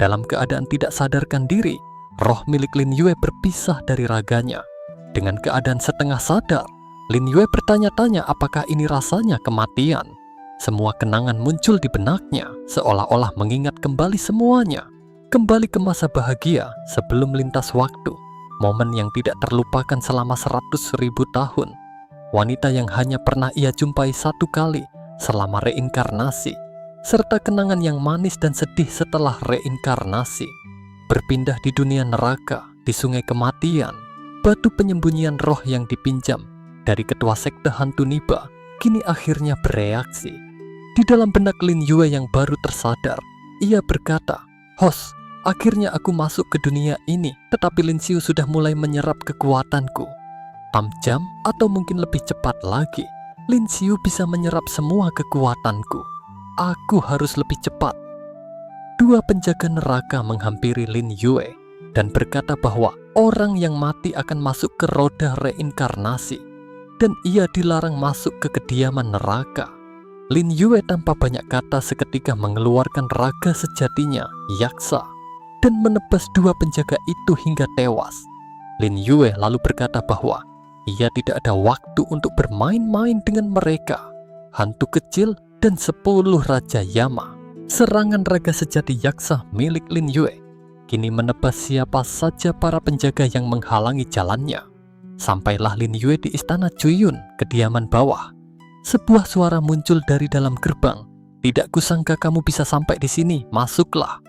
Dalam keadaan tidak sadarkan diri, roh milik Lin Yue berpisah dari raganya. Dengan keadaan setengah sadar, Lin Yue bertanya-tanya apakah ini rasanya kematian. Semua kenangan muncul di benaknya, seolah-olah mengingat kembali semuanya. Kembali ke masa bahagia sebelum lintas waktu, momen yang tidak terlupakan selama 100.000 tahun. Wanita yang hanya pernah ia jumpai 1 kali selama reinkarnasi, serta kenangan yang manis dan sedih setelah reinkarnasi. Berpindah di dunia neraka, di sungai kematian, batu penyembunyian roh yang dipinjam dari ketua sekte hantu Niba kini akhirnya bereaksi. Di dalam benak Lin Yue yang baru tersadar, ia berkata, "Hos, akhirnya aku masuk ke dunia ini, tetapi Lin Xiu sudah mulai menyerap kekuatanku. 6 jam atau mungkin lebih cepat lagi, Lin Xiu bisa menyerap semua kekuatanku. Aku harus lebih cepat." 2 penjaga neraka menghampiri Lin Yue dan berkata bahwa orang yang mati akan masuk ke roda reinkarnasi dan ia dilarang masuk ke kediaman neraka. Lin Yue tanpa banyak kata seketika mengeluarkan raga sejatinya, Yaksa, dan menebas 2 penjaga itu hingga tewas. Lin Yue lalu berkata bahwa ia tidak ada waktu untuk bermain-main dengan mereka, hantu kecil dan 10 Raja Yama. Serangan raga sejati Yaksa milik Lin Yue kini menebas siapa saja para penjaga yang menghalangi jalannya. Sampailah Lin Yue di istana Cuyun, kediaman bawah. Sebuah suara muncul dari dalam gerbang. "Tidak kusangka kamu bisa sampai di sini, masuklah."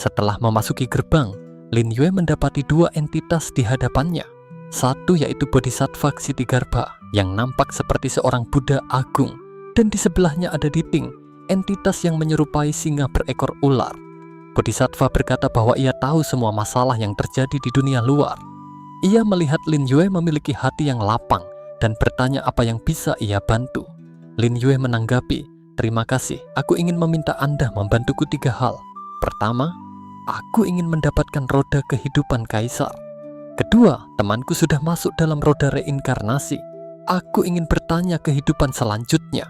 Setelah memasuki gerbang, Lin Yue mendapati dua entitas di hadapannya. Satu yaitu Bodhisattva Ksitigarbha yang nampak seperti seorang Buddha agung, dan di sebelahnya ada Diting, entitas yang menyerupai singa berekor ular. Bodhisattva berkata bahwa ia tahu semua masalah yang terjadi di dunia luar. Ia melihat Lin Yue memiliki hati yang lapang dan bertanya apa yang bisa ia bantu. Lin Yue menanggapi, "Terima kasih, aku ingin meminta Anda membantuku 3 hal. Pertama, aku ingin mendapatkan roda kehidupan kaisar. Kedua, temanku sudah masuk dalam roda reinkarnasi. Aku ingin bertanya kehidupan selanjutnya.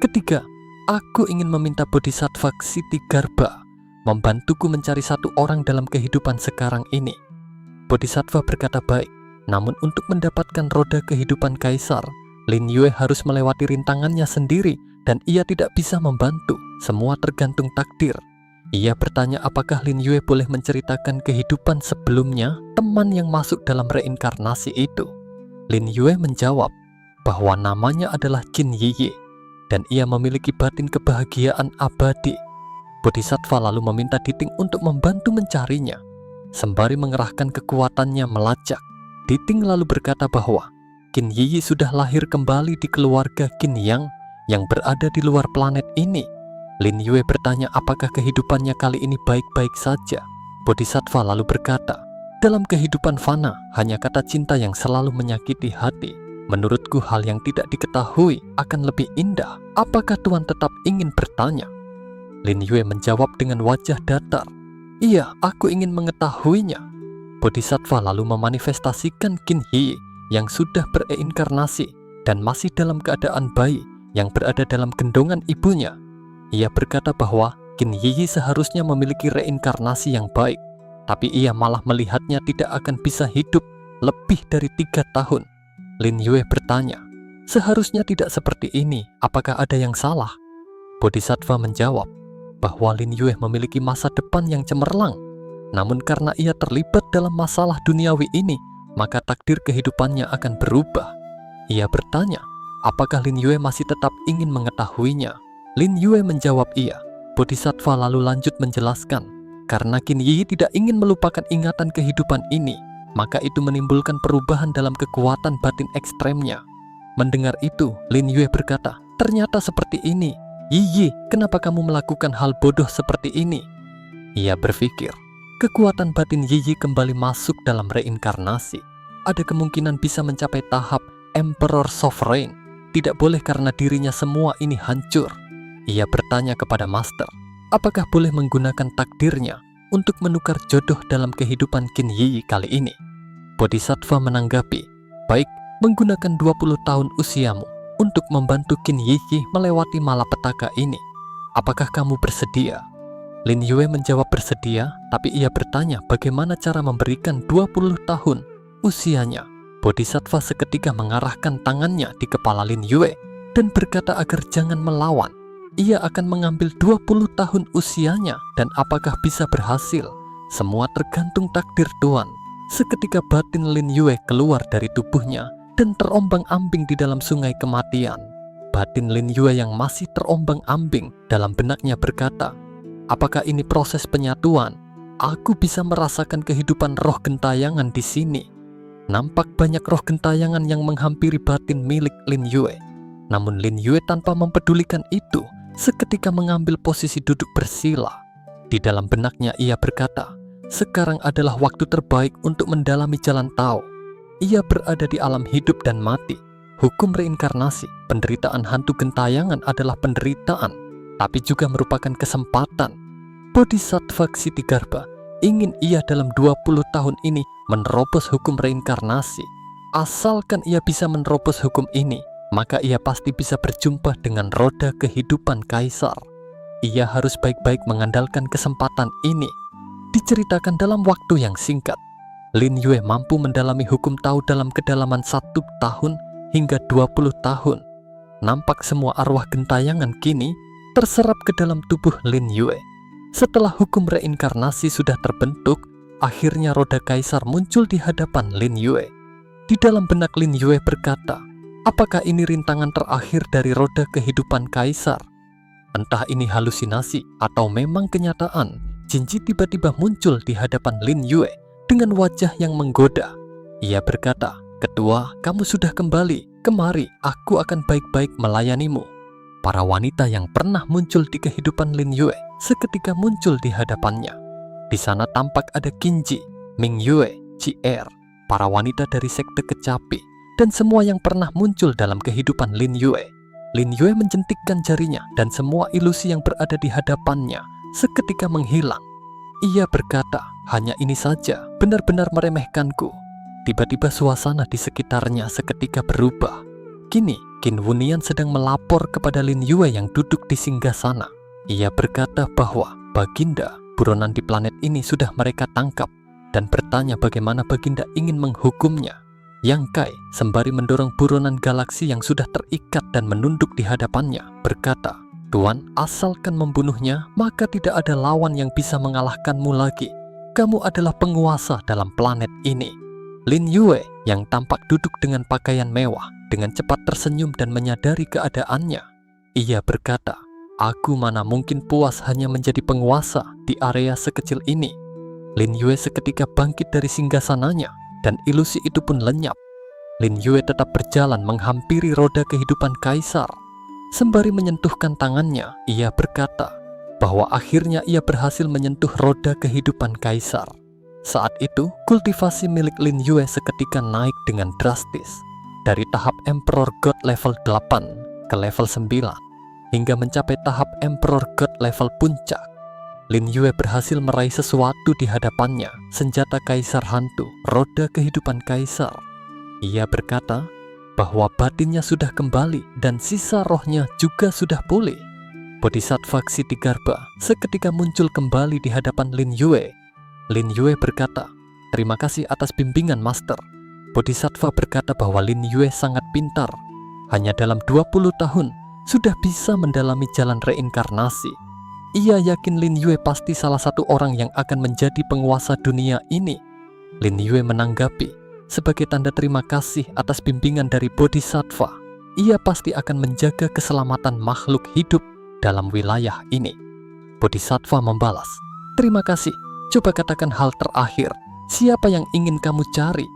Ketiga, aku ingin meminta Bodhisattva Ksitigarbha membantuku mencari 1 orang dalam kehidupan sekarang ini." Bodhisattva berkata baik, namun untuk mendapatkan roda kehidupan kaisar, Lin Yue harus melewati rintangannya sendiri dan ia tidak bisa membantu. Semua tergantung takdir. Ia bertanya apakah Lin Yue boleh menceritakan kehidupan sebelumnya teman yang masuk dalam reinkarnasi itu. Lin Yue menjawab bahwa namanya adalah Qin Yiyi dan ia memiliki batin kebahagiaan abadi. Bodhisattva lalu meminta Diting untuk membantu mencarinya. Sembari mengerahkan kekuatannya melacak, Diting lalu berkata bahwa Qin Yiyi sudah lahir kembali di keluarga Qin Yang berada di luar planet ini. Lin Yue bertanya apakah kehidupannya kali ini baik-baik saja. Bodhisattva lalu berkata, "Dalam kehidupan fana, hanya kata cinta yang selalu menyakiti hati. Menurutku hal yang tidak diketahui akan lebih indah. Apakah Tuan tetap ingin bertanya?" Lin Yue menjawab dengan wajah datar, "Iya, aku ingin mengetahuinya." Bodhisattva lalu memanifestasikan Qin Yiyi yang sudah bereinkarnasi dan masih dalam keadaan bayi yang berada dalam gendongan ibunya. Ia berkata bahwa Qin Yiyi seharusnya memiliki reinkarnasi yang baik, tapi ia malah melihatnya tidak akan bisa hidup lebih dari 3 tahun. Lin Yue bertanya, "Seharusnya tidak seperti ini, apakah ada yang salah?" Bodhisattva menjawab bahwa Lin Yue memiliki masa depan yang cemerlang. Namun karena ia terlibat dalam masalah duniawi ini, maka takdir kehidupannya akan berubah. Ia bertanya, apakah Lin Yue masih tetap ingin mengetahuinya? Lin Yue menjawab iya. Bodhisattva lalu lanjut menjelaskan, karena Qin Yiyi tidak ingin melupakan ingatan kehidupan ini, maka itu menimbulkan perubahan dalam kekuatan batin ekstremnya. Mendengar itu, Lin Yue berkata, "Ternyata seperti ini. Yiyi, kenapa kamu melakukan hal bodoh seperti ini?" Ia berpikir, kekuatan batin Yiyi kembali masuk dalam reinkarnasi. Ada kemungkinan bisa mencapai tahap Emperor Sovereign. Tidak boleh karena dirinya semua ini hancur. Ia bertanya kepada Master, apakah boleh menggunakan takdirnya untuk menukar jodoh dalam kehidupan Qin Yiyi kali ini? Bodhisattva menanggapi, baik, menggunakan 20 tahun usiamu untuk membantu Qin Yiyi melewati malapetaka ini. Apakah kamu bersedia? Lin Yue menjawab bersedia, tapi ia bertanya bagaimana cara memberikan 20 tahun usianya. Bodhisattva seketika mengarahkan tangannya di kepala Lin Yue dan berkata agar jangan melawan. Ia akan mengambil 20 tahun usianya dan apakah bisa berhasil? Semua tergantung takdir Tuan. Seketika batin Lin Yue keluar dari tubuhnya dan terombang-ambing di dalam sungai kematian. Batin Lin Yue yang masih terombang-ambing dalam benaknya berkata, apakah ini proses penyatuan? Aku bisa merasakan kehidupan roh gentayangan di sini. Nampak banyak roh gentayangan yang menghampiri batin milik Lin Yue. Namun Lin Yue tanpa mempedulikan itu, seketika mengambil posisi duduk bersila. Di dalam benaknya ia berkata, sekarang adalah waktu terbaik untuk mendalami jalan Tao. Ia berada di alam hidup dan mati. Hukum reinkarnasi, penderitaan hantu gentayangan adalah penderitaan, tapi juga merupakan kesempatan. Bodhisattva Ksitigarbha ingin ia dalam 20 tahun ini menerobos hukum reinkarnasi. Asalkan ia bisa menerobos hukum ini, maka ia pasti bisa berjumpa dengan roda kehidupan kaisar. Ia harus baik-baik mengandalkan kesempatan ini. Diceritakan dalam waktu yang singkat, Lin Yue mampu mendalami hukum Tao dalam kedalaman 1 tahun hingga 20 tahun. Nampak semua arwah gentayangan kini terserap ke dalam tubuh Lin Yue. Setelah hukum reinkarnasi sudah terbentuk, akhirnya roda kaisar muncul di hadapan Lin Yue. Di dalam benak Lin Yue berkata, apakah ini rintangan terakhir dari roda kehidupan kaisar? Entah ini halusinasi atau memang kenyataan, Jinji tiba-tiba muncul di hadapan Lin Yue dengan wajah yang menggoda. Ia berkata, "Ketua, kamu sudah kembali. Kemari, aku akan baik-baik melayanimu." Para wanita yang pernah muncul di kehidupan Lin Yue seketika muncul di hadapannya. Di sana tampak ada Qinji, Ming Yue, Ji-er, para wanita dari sekte kecapi, dan semua yang pernah muncul dalam kehidupan Lin Yue. Lin Yue menjentikkan jarinya dan semua ilusi yang berada di hadapannya seketika menghilang. Ia berkata, "Hanya ini saja, benar-benar meremehkanku." Tiba-tiba suasana di sekitarnya seketika berubah. Kini, Qin Wunian sedang melapor kepada Lin Yue yang duduk di singgasana. Ia berkata bahwa Baginda, buronan di planet ini sudah mereka tangkap dan bertanya bagaimana Baginda ingin menghukumnya. Yang Kai sembari mendorong buronan galaksi yang sudah terikat dan menunduk di hadapannya berkata, "Tuan, asalkan membunuhnya, maka tidak ada lawan yang bisa mengalahkanmu lagi. Kamu adalah penguasa dalam planet ini." Lin Yue yang tampak duduk dengan pakaian mewah dengan cepat tersenyum dan menyadari keadaannya. Ia berkata, "Aku mana mungkin puas hanya menjadi penguasa di area sekecil ini." Lin Yue seketika bangkit dari singgasananya dan ilusi itu pun lenyap. Lin Yue tetap berjalan menghampiri roda kehidupan kaisar. Sembari menyentuhkan tangannya, ia berkata bahwa akhirnya ia berhasil menyentuh roda kehidupan kaisar. Saat itu, kultivasi milik Lin Yue seketika naik dengan drastis. Dari tahap Emperor God level 8 ke level 9, hingga mencapai tahap Emperor God level puncak. Lin Yue berhasil meraih sesuatu di hadapannya, senjata kaisar hantu, roda kehidupan kaisar. Ia berkata bahwa batinnya sudah kembali dan sisa rohnya juga sudah pulih. Bodhisattva Ksitigarbha seketika muncul kembali di hadapan Lin Yue. Lin Yue berkata, "Terima kasih atas bimbingan, Master." Bodhisattva berkata bahwa Lin Yue sangat pintar. Hanya dalam 20 tahun sudah bisa mendalami jalan reinkarnasi. Ia yakin Lin Yue pasti salah satu orang yang akan menjadi penguasa dunia ini. Lin Yue menanggapi, sebagai tanda terima kasih atas bimbingan dari Bodhisattva, ia pasti akan menjaga keselamatan makhluk hidup dalam wilayah ini. Bodhisattva membalas, "Terima kasih. Coba katakan hal terakhir. Siapa yang ingin kamu cari?"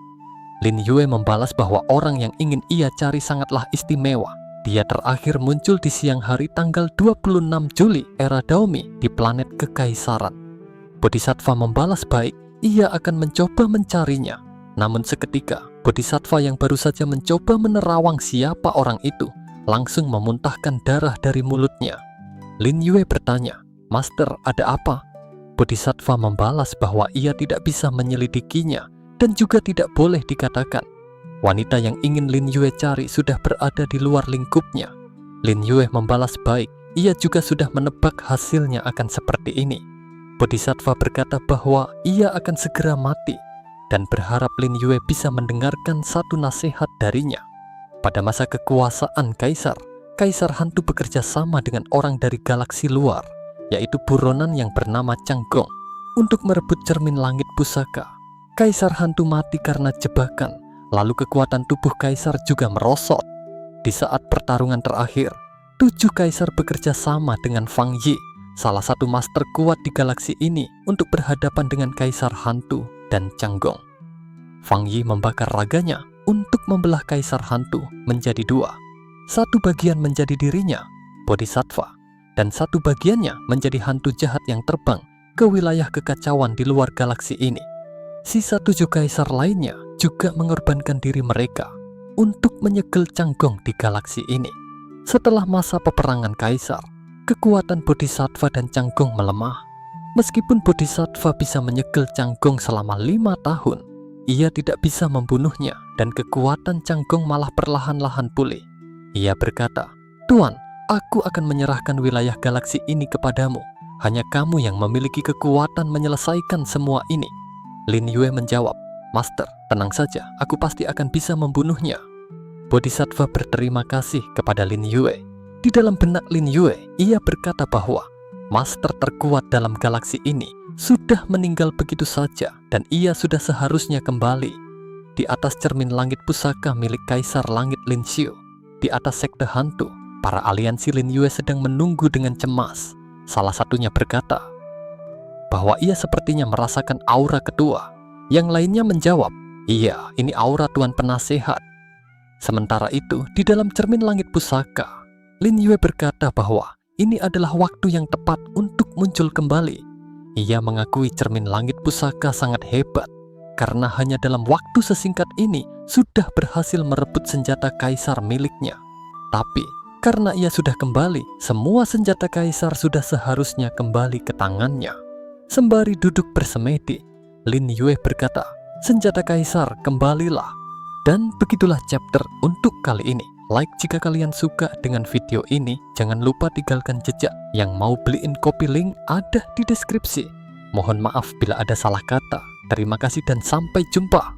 Lin Yue membalas bahwa orang yang ingin ia cari sangatlah istimewa. Dia terakhir muncul di siang hari tanggal 26 Juli era Daomi di planet Kekaisaran. Bodhisattva membalas baik, ia akan mencoba mencarinya. Namun seketika, Bodhisattva yang baru saja mencoba menerawang siapa orang itu, langsung memuntahkan darah dari mulutnya. Lin Yue bertanya, "Master, ada apa?" Bodhisattva membalas bahwa ia tidak bisa menyelidikinya dan juga tidak boleh dikatakan. Wanita yang ingin Lin Yue cari sudah berada di luar lingkupnya. Lin Yue membalas baik, ia juga sudah menebak hasilnya akan seperti ini. Bodhisattva berkata bahwa ia akan segera mati dan berharap Lin Yue bisa mendengarkan satu nasihat darinya. Pada masa kekuasaan kaisar, kaisar hantu bekerja sama dengan orang dari galaksi luar, yaitu buronan yang bernama Changgong, untuk merebut cermin langit pusaka. Kaisar hantu mati karena jebakan. Lalu kekuatan tubuh kaisar juga merosot. Di saat pertarungan terakhir, 7 kaisar bekerja sama dengan Fang Yi, salah satu master kuat di galaksi ini, untuk berhadapan dengan kaisar hantu dan Changgong. Fang Yi membakar raganya untuk membelah kaisar hantu menjadi 2. Satu bagian menjadi dirinya, Bodhisattva, dan satu bagiannya menjadi hantu jahat yang terbang ke wilayah kekacauan di luar galaksi ini. Sisa 7 kaisar lainnya juga mengorbankan diri mereka untuk menyegel Changgong di galaksi ini. Setelah masa peperangan kaisar, kekuatan Bodhisattva dan Changgong melemah. Meskipun Bodhisattva bisa menyegel Changgong selama 5 tahun, ia tidak bisa membunuhnya dan kekuatan Changgong malah perlahan-lahan pulih. Ia berkata, "Tuan, aku akan menyerahkan wilayah galaksi ini kepadamu. Hanya kamu yang memiliki kekuatan menyelesaikan semua ini." Lin Yue menjawab, "Master, tenang saja, aku pasti akan bisa membunuhnya." Bodhisattva berterima kasih kepada Lin Yue. Di dalam benak Lin Yue, ia berkata bahwa master terkuat dalam galaksi ini sudah meninggal begitu saja dan ia sudah seharusnya kembali. Di atas cermin langit pusaka milik Kaisar Langit Lin Xiu, di atas sekte hantu, para aliansi Lin Yue sedang menunggu dengan cemas. Salah satunya berkata bahwa ia sepertinya merasakan aura ketua. Yang lainnya menjawab, "Iya, ini aura Tuan Penasehat." Sementara itu, di dalam cermin langit pusaka, Lin Yue berkata bahwa ini adalah waktu yang tepat untuk muncul kembali. Ia mengakui cermin langit pusaka sangat hebat, karena hanya dalam waktu sesingkat ini sudah berhasil merebut senjata kaisar miliknya. Tapi, karena ia sudah kembali, semua senjata kaisar sudah seharusnya kembali ke tangannya. Sembari duduk bersemedi, Lin Yue berkata, "Senjata kaisar, kembalilah." Dan begitulah chapter untuk kali ini. Like jika kalian suka dengan video ini, jangan lupa tinggalkan jejak. Yang mau beliin kopi link ada di deskripsi. Mohon maaf bila ada salah kata. Terima kasih dan sampai jumpa.